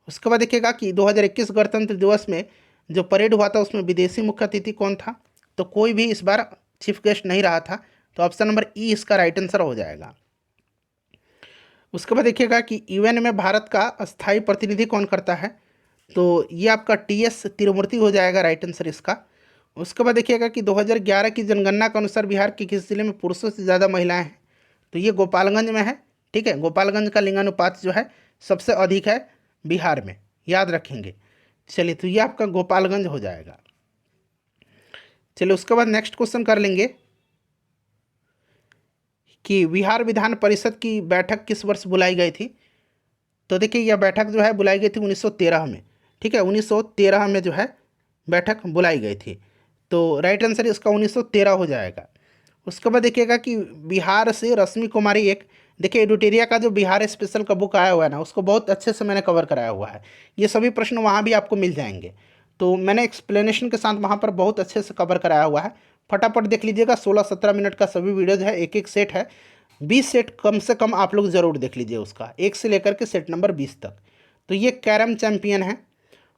उसके बाद देखिएगा कि 2021 गणतंत्र दिवस में जो परेड हुआ था उसमें विदेशी मुख्य अतिथि कौन था? तो कोई भी इस बार चीफ गेस्ट नहीं रहा था, तो ऑप्शन नंबर ई इसका राइट आंसर हो जाएगा। उसके बाद देखिएगा कि यूएन में भारत का स्थायी प्रतिनिधि कौन करता है? तो ये आपका टीएस तिरुमूर्ति हो जाएगा राइट आंसर इसका। उसके बाद देखिएगा कि 2011 की जनगणना के अनुसार बिहार के किस जिले में पुरुषों से ज़्यादा महिलाएं हैं? तो ये गोपालगंज में है। ठीक है, गोपालगंज का लिंगानुपात जो है सबसे अधिक है बिहार में, याद रखेंगे। चलिए तो ये आपका गोपालगंज हो जाएगा। चलिए उसके बाद नेक्स्ट क्वेश्चन कर लेंगे कि बिहार विधान परिषद की बैठक किस वर्ष बुलाई गई थी? तो देखिए यह बैठक जो है बुलाई गई थी 1913 में। ठीक है, 1913 में जो है बैठक बुलाई गई थी, तो राइट आंसर इसका 1913 हो जाएगा। उसके बाद देखिएगा कि बिहार से रश्मि कुमारी एक, देखिए एडुटेरिया का जो बिहार स्पेशल का बुक आया हुआ है ना, उसको बहुत अच्छे से मैंने कवर कराया हुआ है। ये सभी प्रश्न वहाँ भी आपको मिल जाएंगे, तो मैंने एक्सप्लेनेशन के साथ वहाँ पर बहुत अच्छे से कवर कराया हुआ है। फटाफट देख लीजिएगा, 16-17 मिनट का सभी वीडियोज है, एक एक सेट है, 20 सेट कम से कम आप लोग ज़रूर देख लीजिए उसका, 1 से लेकर के सेट नंबर 20 तक। तो ये कैरम चैम्पियन है।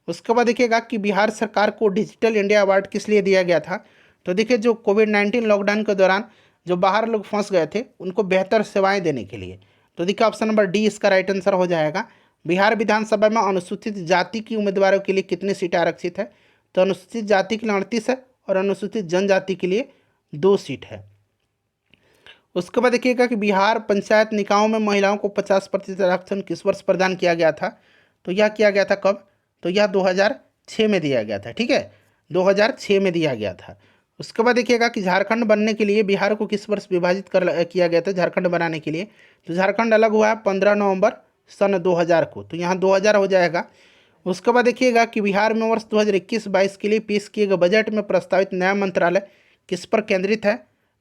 उसके बाद देखिएगा कि बिहार सरकार को डिजिटल इंडिया अवार्ड किस लिए दिया गया था? तो देखिए जो कोविड-19 लॉकडाउन के दौरान जो बाहर लोग फंस गए थे उनको बेहतर सेवाएं देने के लिए, तो देखिए ऑप्शन नंबर डी इसका राइट आंसर हो जाएगा। बिहार विधानसभा में अनुसूचित जाति की उम्मीदवारों के लिए कितनी सीटें आरक्षित है? तो अनुसूचित जाति के लिए 38 है और अनुसूचित जनजाति के लिए 2 सीट है। उसके बाद देखिएगा कि बिहार पंचायत निकायों में महिलाओं को 50% आरक्षण किस वर्ष प्रदान किया गया था? तो यह किया गया था कब? तो यह 2006 में दिया गया था। ठीक है, 2006 में दिया गया था। उसके बाद देखिएगा कि झारखंड बनने के लिए बिहार को किस वर्ष विभाजित किया गया था झारखंड बनाने के लिए? तो झारखंड अलग हुआ है 15 नवंबर सन 2000 को, तो यहाँ 2000 हो जाएगा। उसके बाद देखिएगा कि बिहार में वर्ष 2021-22 के लिए पेश किए गए बजट में प्रस्तावित नया मंत्रालय किस पर केंद्रित है?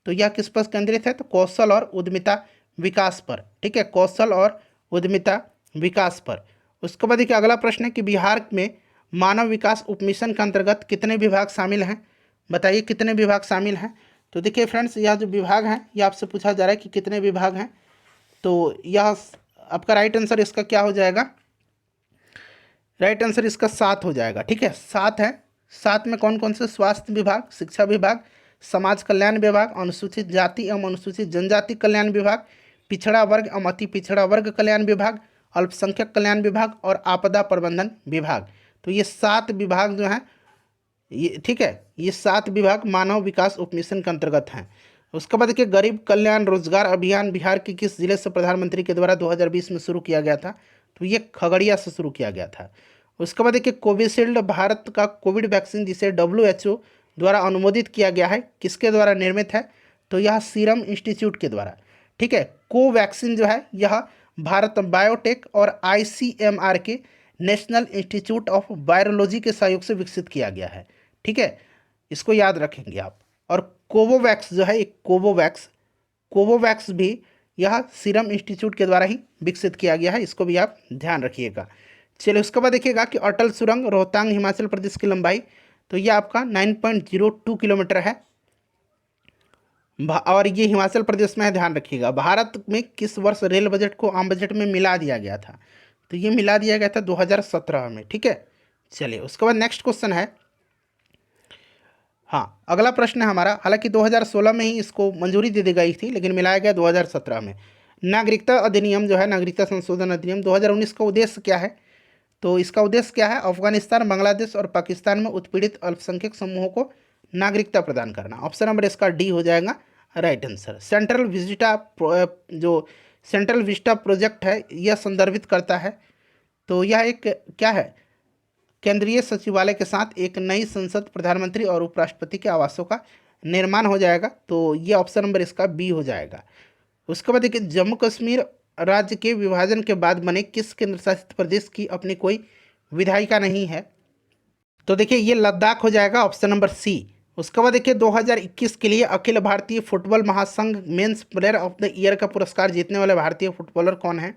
तो यह किस पर केंद्रित है? तो कौशल और उद्यमिता विकास पर। ठीक है, कौशल और उद्यमिता विकास पर। उसके बाद देखिए अगला प्रश्न है कि बिहार में मानव विकास उपमिशन के अंतर्गत कितने विभाग शामिल हैं? बताइए कितने विभाग शामिल हैं? तो देखिए फ्रेंड्स यह जो विभाग हैं ये आपसे पूछा जा रहा है कि कितने विभाग हैं, तो यह आपका राइट आंसर इसका क्या हो जाएगा? राइट आंसर इसका 7 हो जाएगा। ठीक है, 7 है। 7 में कौन कौन से? स्वास्थ्य विभाग, शिक्षा विभाग, समाज कल्याण विभाग, अनुसूचित जाति एवं अनुसूचित जनजाति कल्याण विभाग, पिछड़ा वर्ग एवं अति पिछड़ा वर्ग कल्याण विभाग, अल्पसंख्यक कल्याण विभाग और आपदा प्रबंधन विभाग। तो ये 7 विभाग जो हैं ये, ठीक है, ये 7 विभाग मानव विकास उपमिशन के अंतर्गत हैं। उसके बाद देखिए गरीब कल्याण रोजगार अभियान बिहार के किस जिले से प्रधानमंत्री के द्वारा 2020 में शुरू किया गया था? तो ये खगड़िया से शुरू किया गया था। उसके बाद देखिए कोविशील्ड भारत का कोविड वैक्सीन जिसे WHO द्वारा अनुमोदित किया गया है किसके द्वारा निर्मित है? तो यह सीरम इंस्टीट्यूट के द्वारा, ठीक है। कोवैक्सीन जो है यह भारत बायोटेक और ICMR के नेशनल इंस्टीट्यूट ऑफ वायरोलॉजी के सहयोग से विकसित किया गया है, ठीक है, इसको याद रखेंगे आप। और कोवोवैक्स जो है, एक कोवोवैक्स भी यह सीरम इंस्टीट्यूट के द्वारा ही विकसित किया गया है, इसको भी आप ध्यान रखिएगा। चलिए उसके बाद देखिएगा कि अटल सुरंग रोहतांग हिमाचल प्रदेश की लंबाई, तो ये आपका 9.02 किलोमीटर है और ये हिमाचल प्रदेश में है, ध्यान रखिएगा। भारत में किस वर्ष रेल बजट को आम बजट में मिला दिया गया था? तो ये मिला दिया गया था 2017 में, ठीक है। चलिए उसके बाद नेक्स्ट क्वेश्चन है, हाँ अगला प्रश्न है हमारा, हालांकि 2016 में ही इसको मंजूरी दे दी गई थी लेकिन मिलाया गया 2017 में। नागरिकता अधिनियम जो है, नागरिकता संशोधन अधिनियम 2019 का उद्देश्य क्या है? तो इसका उद्देश्य क्या है? अफगानिस्तान, बांग्लादेश और पाकिस्तान में उत्पीड़ित अल्पसंख्यक समूहों को नागरिकता प्रदान करना। ऑप्शन नंबर इसका डी हो जाएगा right answer. Central Vista project है, यह संदर्भित करता है, तो यह एक क्या है, केंद्रीय सचिवालय के साथ एक नई संसद, प्रधानमंत्री और उपराष्ट्रपति के आवासों का निर्माण हो जाएगा, तो ये ऑप्शन नंबर इसका बी हो जाएगा। उसके बाद देखिए, जम्मू कश्मीर राज्य के विभाजन के बाद बने किस केंद्र शासित प्रदेश की अपनी कोई विधायिका नहीं है? तो देखिए ये लद्दाख हो जाएगा, ऑप्शन नंबर सी। उसके बाद देखिए 2021 के लिए अखिल भारतीय फुटबॉल महासंघ men's player of the year का पुरस्कार जीतने वाले भारतीय फुटबॉलर कौन है?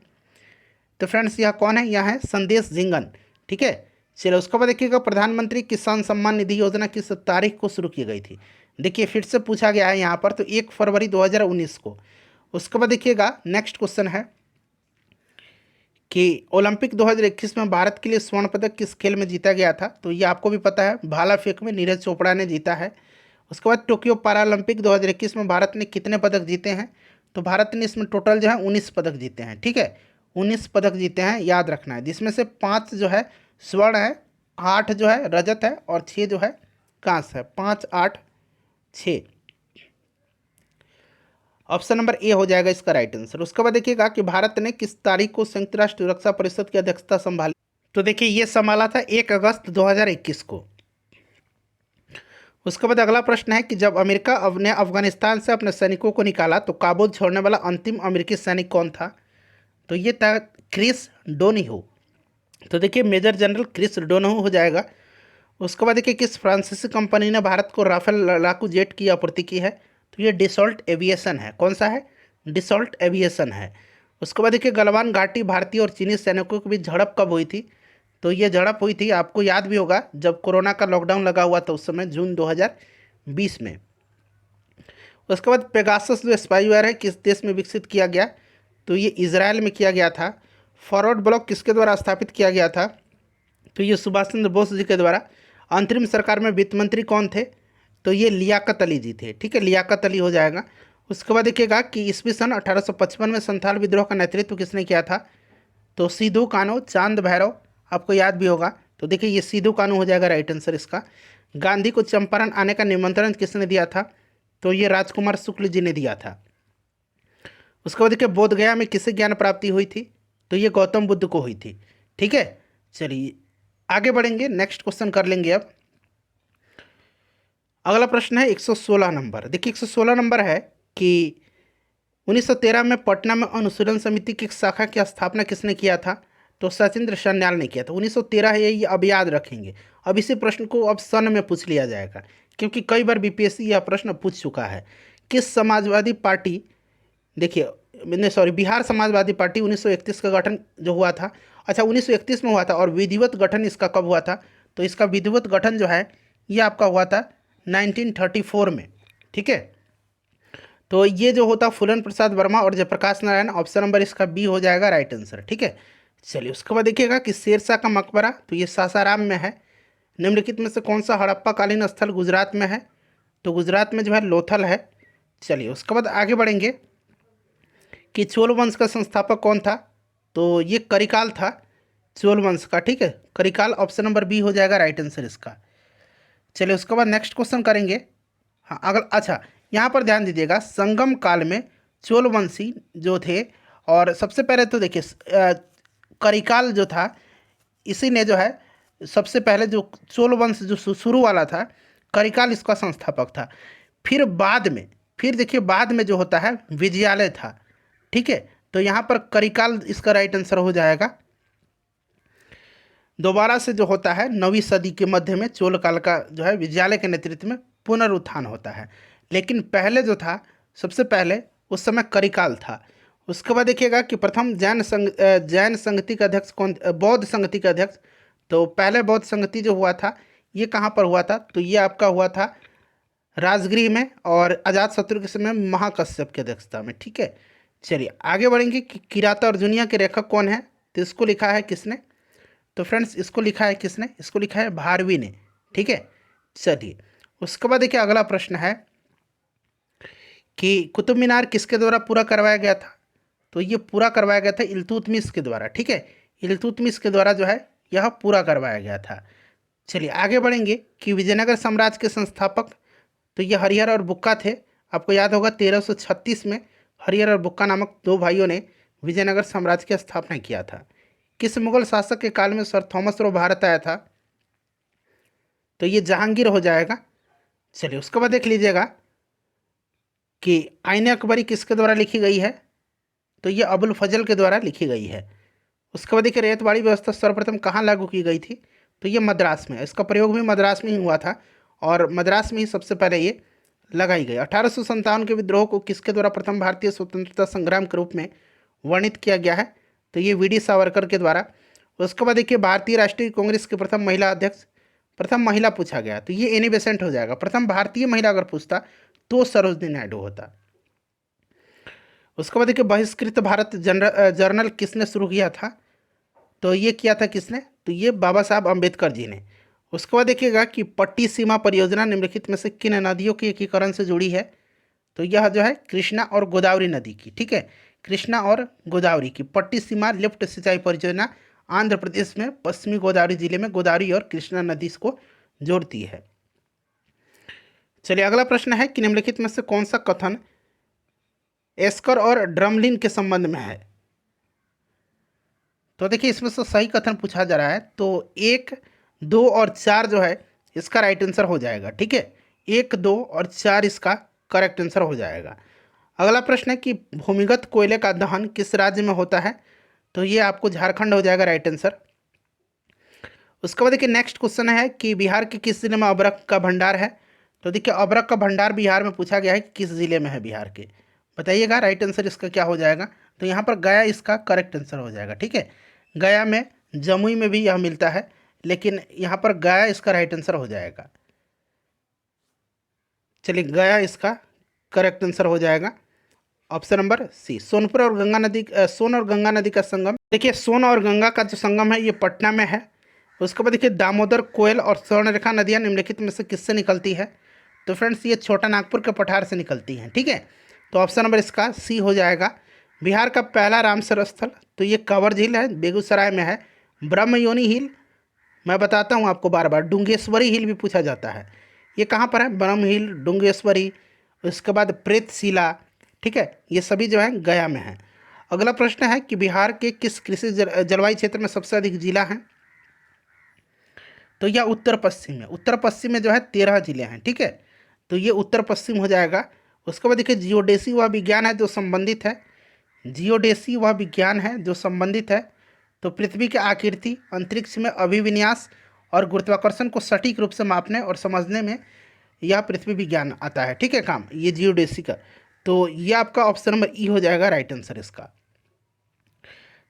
तो फ्रेंड्स यह कौन है? यह है संदेश झिंगन, ठीक है। चलिए उसके बाद देखिएगा, प्रधानमंत्री किसान सम्मान निधि योजना किस तारीख को शुरू की गई थी? देखिए फिर से पूछा गया है यहाँ पर, तो 1 फरवरी 2019 को। उसके बाद देखिएगा नेक्स्ट क्वेश्चन है कि ओलंपिक 2021 में भारत के लिए स्वर्ण पदक किस खेल में जीता गया था? तो ये आपको भी पता है, भाला फेंक में नीरज चोपड़ा ने जीता है। उसके बाद टोक्यो पैरालंपिक 2021 में भारत ने कितने पदक जीते हैं? तो भारत ने इसमें टोटल जो है 19 पदक जीते हैं, ठीक है, 19 पदक जीते हैं, याद रखना है, जिसमें से 5 जो है स्वर्ण है, 8 जो है रजत है और 6 जो है कांस्य है, 5, 8, 6। ऑप्शन नंबर ए हो जाएगा इसका राइट आंसर। उसके बाद देखिएगा कि भारत ने किस तारीख को संयुक्त राष्ट्र सुरक्षा परिषद की अध्यक्षता संभाली? तो देखिए ये संभाला था 1 अगस्त 2021 को। उसके बाद अगला प्रश्न है कि जब अमेरिका ने अफगानिस्तान से अपने सैनिकों को निकाला तो काबुल छोड़ने वाला अंतिम अमेरिकी सैनिक कौन था? तो ये था क्रिस डोनाह्यू। तो देखिए मेजर जनरल क्रिस डोनाह्यू हो जाएगा। उसके बाद देखिए किस फ्रांसीसी कंपनी ने भारत को राफेल लड़ाकू जेट की आपूर्ति की है? तो ये डिसॉल्ट एविएशन है। कौन सा है? डिसॉल्ट एविएशन है। उसके बाद देखिए गलवान घाटी भारतीय और चीनी सैनिकों के बीच झड़प कब हुई थी? तो ये झड़प हुई थी, आपको याद भी होगा, जब कोरोना का लॉकडाउन लगा हुआ था उस समय, जून 2020 में। उसके बाद पेगासस जो स्पाईवेयर है किस देश में विकसित किया गया? तो ये इजराइल में किया गया था। फॉरवर्ड ब्लॉक किसके द्वारा स्थापित किया गया था? तो ये सुभाष चंद्र बोस जी के द्वारा। अंतरिम सरकार में वित्त मंत्री कौन थे? तो ये लियाकत अली जी थे, ठीक है, लियाकत अली हो जाएगा। उसके बाद देखिएगा कि ईस्वी सन 1855 में संथाल विद्रोह का नेतृत्व किसने किया था? तो सिद्धू कान्हू चांद भैरव, आपको याद भी होगा। तो देखिए ये सिद्धू कान्हू हो जाएगा राइट आंसर इसका। गांधी को चंपारण आने का निमंत्रण किसने दिया था? तो ये राजकुमार शुक्ल जी ने दिया था। उसके बाद देखिए बोध गया में किसे ज्ञान प्राप्ति हुई थी? तो ये गौतम बुद्ध को हुई थी, ठीक है। चलिए आगे बढ़ेंगे, नेक्स्ट क्वेश्चन कर लेंगे अब। अगला प्रश्न है 116 नंबर। देखिए 116 नंबर है कि 1913 में पटना में अनुशीलन समिति की शाखा की स्थापना किसने किया था? तो सचिंद्र सन्याल ने किया था। 1913 है ये, अब याद रखेंगे। अब इसी प्रश्न को अब सन में पूछ लिया जाएगा, क्योंकि कई बार बीपीएससी यह प्रश्न पूछ चुका है। किस समाजवादी पार्टी, देखिए बिहार समाजवादी पार्टी 1931 का गठन जो हुआ था, अच्छा 1931 में हुआ था, और विधिवत गठन इसका कब हुआ था? तो इसका विधिवत गठन जो है ये आपका हुआ था 1934 में, ठीक है। तो ये जो होता फूलन प्रसाद वर्मा और जयप्रकाश नारायण, ऑप्शन नंबर इसका बी हो जाएगा राइट आंसर, ठीक है। चलिए उसके बाद देखिएगा कि शेरशाह का मकबरा, तो ये सासाराम में है। निम्नलिखित में से कौन सा हड़प्पा कालीन स्थल गुजरात में है? तो गुजरात में जो है लोथल है। चलिए उसके बाद आगे बढ़ेंगे कि चोल वंश का संस्थापक कौन था? तो ये करिकाल था चोल वंश का, ठीक है, करिकाल, ऑप्शन नंबर बी हो जाएगा राइट आंसर इसका। चलिए उसके बाद नेक्स्ट क्वेश्चन करेंगे। हाँ अगर अच्छा यहाँ पर ध्यान दीजिएगा, संगम काल में चोल वंशी जो थे, और सबसे पहले तो देखिए करिकाल जो था, इसी ने जो है सबसे पहले जो चोल वंश जो शुरू वाला था, करिकाल इसका संस्थापक था। फिर फिर देखिए बाद में जो होता है विजयालय था, ठीक है। तो यहाँ पर करिकाल इसका राइट आंसर हो जाएगा। दोबारा से जो होता है 9वीं सदी के मध्य में चोल काल का जो है विजयालय के नेतृत्व में पुनरुत्थान होता है। लेकिन पहले जो था, सबसे पहले उस समय करिकाल था। उसके बाद देखिएगा कि प्रथम जैन संगति का अध्यक्ष कौन, बौद्ध संगति का अध्यक्ष। तो पहले बौद्ध संगति जो हुआ था ये कहाँ पर हुआ था, तो ये आपका हुआ था राजगृह में, और अजातशत्रु के समय महाकश्यप की अध्यक्षता में, ठीक है। चलिए आगे बढ़ेंगे कि किराता अर्जुनिया के लेखक कौन है, तो इसको लिखा है किसने, तो फ्रेंड्स इसको लिखा है किसने, इसको लिखा है भारवी ने, ठीक है। चलिए उसके बाद देखिए अगला प्रश्न है कि कुतुब मीनार किसके द्वारा पूरा करवाया गया था, तो ये पूरा करवाया गया था इल्तुतमिश के द्वारा, ठीक है। इल्तुतमिश के द्वारा जो है यह पूरा करवाया गया था। चलिए आगे बढ़ेंगे कि विजयनगर साम्राज्य के संस्थापक, तो ये हरिहर और बुक्का थे। आपको याद होगा 1336 में हरिहर और बुक्का नामक दो भाइयों ने विजयनगर साम्राज्य की स्थापना किया था। किस मुगल शासक के काल में सर थॉमस रो भारत आया था, तो ये जहांगीर हो जाएगा। चलिए उसके बाद देख लीजिएगा कि आईन अकबरी किसके द्वारा लिखी गई है, तो ये अबुल फजल के द्वारा लिखी गई है। उसके बाद देखिए रैयतवाड़ी व्यवस्था सर्वप्रथम कहाँ लागू की गई थी, तो ये मद्रास में, इसका प्रयोग भी मद्रास में ही हुआ था और मद्रास में ही सबसे पहले ये लगाई गई। 1857 के विद्रोह को किसके द्वारा प्रथम भारतीय स्वतंत्रता संग्राम के रूप में वर्णित किया गया है, तो ये वी डी सावरकर के द्वारा। उसके बाद देखिए भारतीय राष्ट्रीय कांग्रेस के प्रथम महिला अध्यक्ष, प्रथम महिला पूछा गया तो ये एनी बेसेंट हो जाएगा। प्रथम भारतीय महिला अगर पूछता तो सरोजनी नायडू होता। उसके बाद देखिए बहिष्कृत भारत जर्नल किसने शुरू किया था, तो ये किया था किसने, तो ये बाबा साहब अम्बेडकर जी ने। उसके बाद देखिएगा कि पट्टी सीमा परियोजना निम्नलिखित में से किन नदियों के एकीकरण से जुड़ी है, तो यह जो है कृष्णा और गोदावरी नदी की, ठीक है। कृष्णा और गोदावरी की पट्टी सीमा लिफ्ट सिंचाई परियोजना आंध्र प्रदेश में पश्चिमी गोदावरी जिले में गोदावरी और कृष्णा नदी को जोड़ती है। चलिए अगला प्रश्न है कि निम्नलिखित में से कौन सा कथन एस्कर और ड्रमलिन के संबंध में है, तो देखिए इसमें से सही कथन पूछा जा रहा है, तो 1, 2 और 4 जो है इसका राइट आंसर हो जाएगा, ठीक है। 1, 2 और 4 इसका करेक्ट आंसर हो जाएगा। अगला प्रश्न है कि भूमिगत कोयले का दहन किस राज्य में होता है, तो ये आपको झारखंड हो जाएगा राइट आंसर। उसके बाद देखिए नेक्स्ट क्वेश्चन है कि बिहार के किस जिले में अबरक का भंडार है, तो देखिए अबरक का भंडार बिहार में पूछा गया है कि किस जिले में है बिहार के, बताइएगा राइट आंसर इसका क्या हो जाएगा, तो यहाँ पर गया इसका करेक्ट आंसर हो जाएगा, ठीक है। गया में, जमुई में भी यह मिलता है, लेकिन यहाँ पर गया इसका राइट आंसर हो जाएगा। चलिए गया इसका करेक्ट आंसर हो जाएगा, ऑप्शन नंबर सी। सोनपुर और गंगा नदी, सोन और गंगा नदी का संगम, देखिए सोन और गंगा का जो संगम है ये पटना में है। उसके बाद देखिए दामोदर, कोयल और स्वर्णरेखा नदियाँ निम्नलिखित में से किससे निकलती है, तो फ्रेंड्स ये छोटा नागपुर के पठार से निकलती हैं, ठीक है। तो ऑप्शन नंबर इसका सी हो जाएगा। बिहार का पहला रामसर स्थल, तो ये कांवर झील है, बेगूसराय में है। ब्रह्मयोनी हिल, मैं बताता हूँ आपको बार बार, डुंगेश्वरी हिल भी पूछा जाता है, ये कहाँ पर है, ब्रह्म हिल, डुंगेश्वरी, उसके बाद प्रेतशिला, ठीक है, ये सभी जो है गया में है। अगला प्रश्न है कि बिहार के किस कृषि जलवायु क्षेत्र में सबसे अधिक जिला हैं, तो यह उत्तर पश्चिम है। उत्तर पश्चिम में जो है 13 जिले हैं, ठीक है, तो ये उत्तर पश्चिम हो जाएगा। उसके बाद देखिए जियोडेसी वह विज्ञान है जो संबंधित है, जियोडेसी वह विज्ञान है जो संबंधित है तो पृथ्वी की आकृति, अंतरिक्ष में अभिविन्यास और गुरुत्वाकर्षण को सटीक रूप से मापने और समझने में यह पृथ्वी विज्ञान आता है, ठीक है, काम ये जियोडेसी का। तो ये आपका ऑप्शन नंबर ई हो जाएगा राइट आंसर इसका।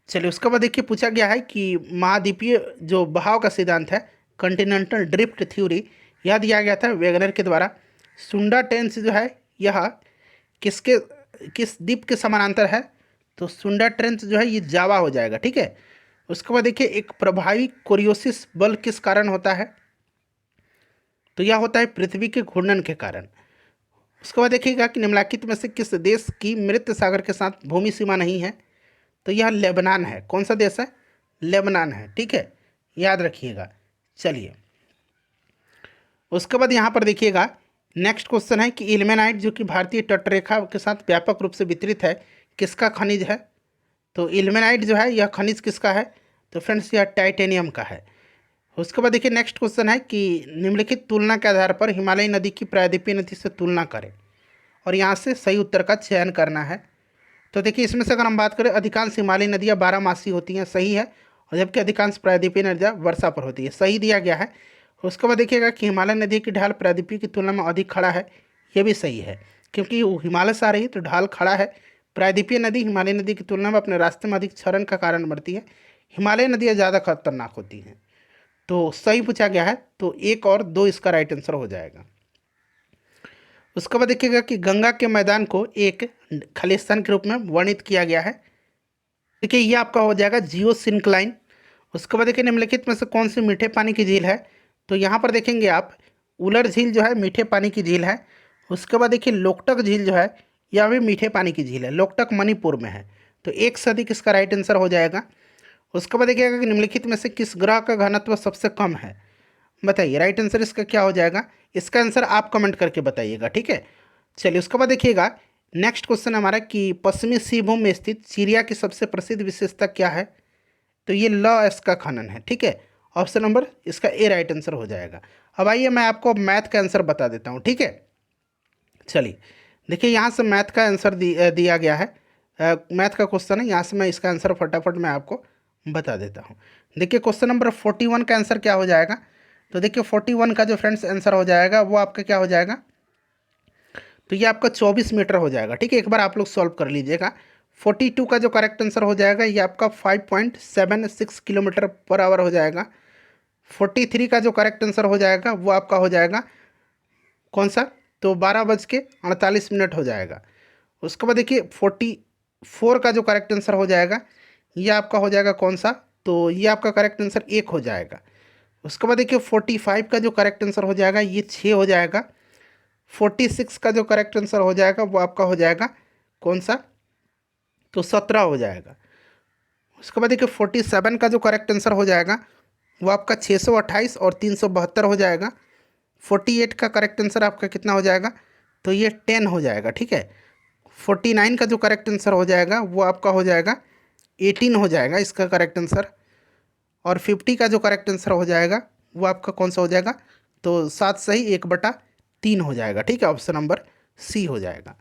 चलिए उसके बाद देखिए पूछा गया है कि महाद्वीपीय जो बहाव का सिद्धांत है, कॉन्टिनेंटल ड्रिफ्ट थ्योरी, यह दिया गया था वेगनर के द्वारा। सुंडा टेंस जो है यह किस द्वीप के समानांतर है, तो सुंडा ट्रेंच जो है ये जावा हो जाएगा, ठीक है। उसके बाद देखिए एक प्रभावी कोरियोसिस बल किस कारण होता है, तो यह होता है पृथ्वी के घूर्णन के कारण। उसके बाद देखिएगा कि निम्नलिखित में से किस देश की मृत सागर के साथ भूमि सीमा नहीं है, तो यह लेबनान है। कौन सा देश है, लेबनान है, ठीक है, याद रखिएगा। चलिए उसके बाद यहाँ पर देखिएगा नेक्स्ट क्वेश्चन है कि इल्मेनाइट जो कि भारतीय तटरेखा के साथ व्यापक रूप से वितरित है किसका खनिज है, तो इल्मेनाइट जो है यह खनिज किसका है, तो फ्रेंड्स यह टाइटेनियम का है। उसके बाद देखिए नेक्स्ट क्वेश्चन है कि निम्नलिखित तुलना के आधार पर हिमालयी नदी की प्रायद्वीपीय नदी से तुलना करें। और यहाँ से सही उत्तर का चयन करना है। तो देखिए इसमें से अगर हम बात करें, अधिकांश हिमालयी नदियाँ बारहमासी होती हैं, सही है। और जबकि अधिकांश प्रायद्वीपीय नदियाँ वर्षा पर होती है, सही दिया गया है। उसके बाद देखिएगा कि हिमालय नदी की ढाल प्रायद्वीपीय की तुलना में अधिक खड़ा है, ये भी सही है, क्योंकि वो हिमालय से आ रही है तो ढाल खड़ा है। प्रायद्वीपीय नदी हिमालय नदी की तुलना में अपने रास्ते में अधिक क्षरण का कारण बनती है। हिमालय नदियाँ ज़्यादा खतरनाक होती हैं। तो सही पूछा गया है, तो 1 और 2 इसका राइट आंसर हो जाएगा। उसके बाद देखिएगा कि गंगा के मैदान को एक खालिस्तान के रूप में वर्णित किया गया है। देखिए ये आपका हो जाएगा जियो सिंक्लाइन। उसके बाद देखिए निम्नलिखित में से कौन सी मीठे पानी की झील है। तो यहाँ पर देखेंगे आप, उलर झील जो है मीठे पानी की झील है। उसके बाद देखिए लोकटक झील जो है यह भी मीठे पानी की झील है। लोकटक मणिपुर में है, तो 1 से अधिक इसका राइट आंसर हो जाएगा। उसके बाद देखिएगा कि निम्नलिखित में से किस ग्रह का घनत्व सबसे कम है, बताइए राइट आंसर इसका क्या हो जाएगा। इसका आंसर आप कमेंट करके बताइएगा, ठीक है। चलिए उसके बाद देखिएगा नेक्स्ट क्वेश्चन हमारा कि पश्चिमी सिंहभूम में स्थित चिड़िया की सबसे प्रसिद्ध विशेषता क्या है। तो ये लॉ का खनन है, ठीक है। ऑप्शन नंबर इसका ए राइट आंसर हो जाएगा। अब आइए मैं आपको मैथ का आंसर बता देता हूँ, ठीक है। चलिए देखिए यहाँ से मैथ का आंसर दिया गया है, मैथ का क्वेश्चन है। यहाँ से मैं इसका आंसर फटाफट मैं आपको बता देता हूँ। देखिए क्वेश्चन नंबर 41 का आंसर क्या हो जाएगा। तो देखिए 41 का जो फ्रेंड्स आंसर हो जाएगा वो आपका क्या हो जाएगा, तो ये आपका 24 मीटर हो जाएगा, ठीक है। एक बार आप लोग सॉल्व कर लीजिएगा। 42 का जो करेक्ट आंसर हो जाएगा ये आपका 5.76 किलोमीटर पर आवर हो जाएगा। 43 का जो करेक्ट आंसर हो जाएगा वो आपका हो जाएगा कौन सा, तो 12:48 हो जाएगा। उसके बाद देखिए 44 का जो करेक्ट आंसर हो जाएगा ये आपका हो जाएगा कौन सा, तो ये आपका करेक्ट आंसर 1 हो जाएगा। उसके बाद देखिए 45 का जो करेक्ट आंसर हो जाएगा ये 6 हो जाएगा। 46 का जो करेक्ट आंसर हो जाएगा वो आपका हो जाएगा कौन सा, तो 17 हो जाएगा। उसके बाद देखिए 47 का जो करेक्ट आंसर हो जाएगा वो आपका 628 और 372 हो जाएगा। 48 का करेक्ट आंसर आपका कितना हो जाएगा, तो ये 10 हो जाएगा, ठीक है। 49 का जो करेक्ट आंसर हो जाएगा वो आपका हो जाएगा 18 हो जाएगा इसका करेक्ट आंसर। और 50 का जो करेक्ट आंसर हो जाएगा वो आपका कौन सा हो जाएगा, तो 7 सही 1/3 हो जाएगा, ठीक है। ऑप्शन नंबर सी हो जाएगा।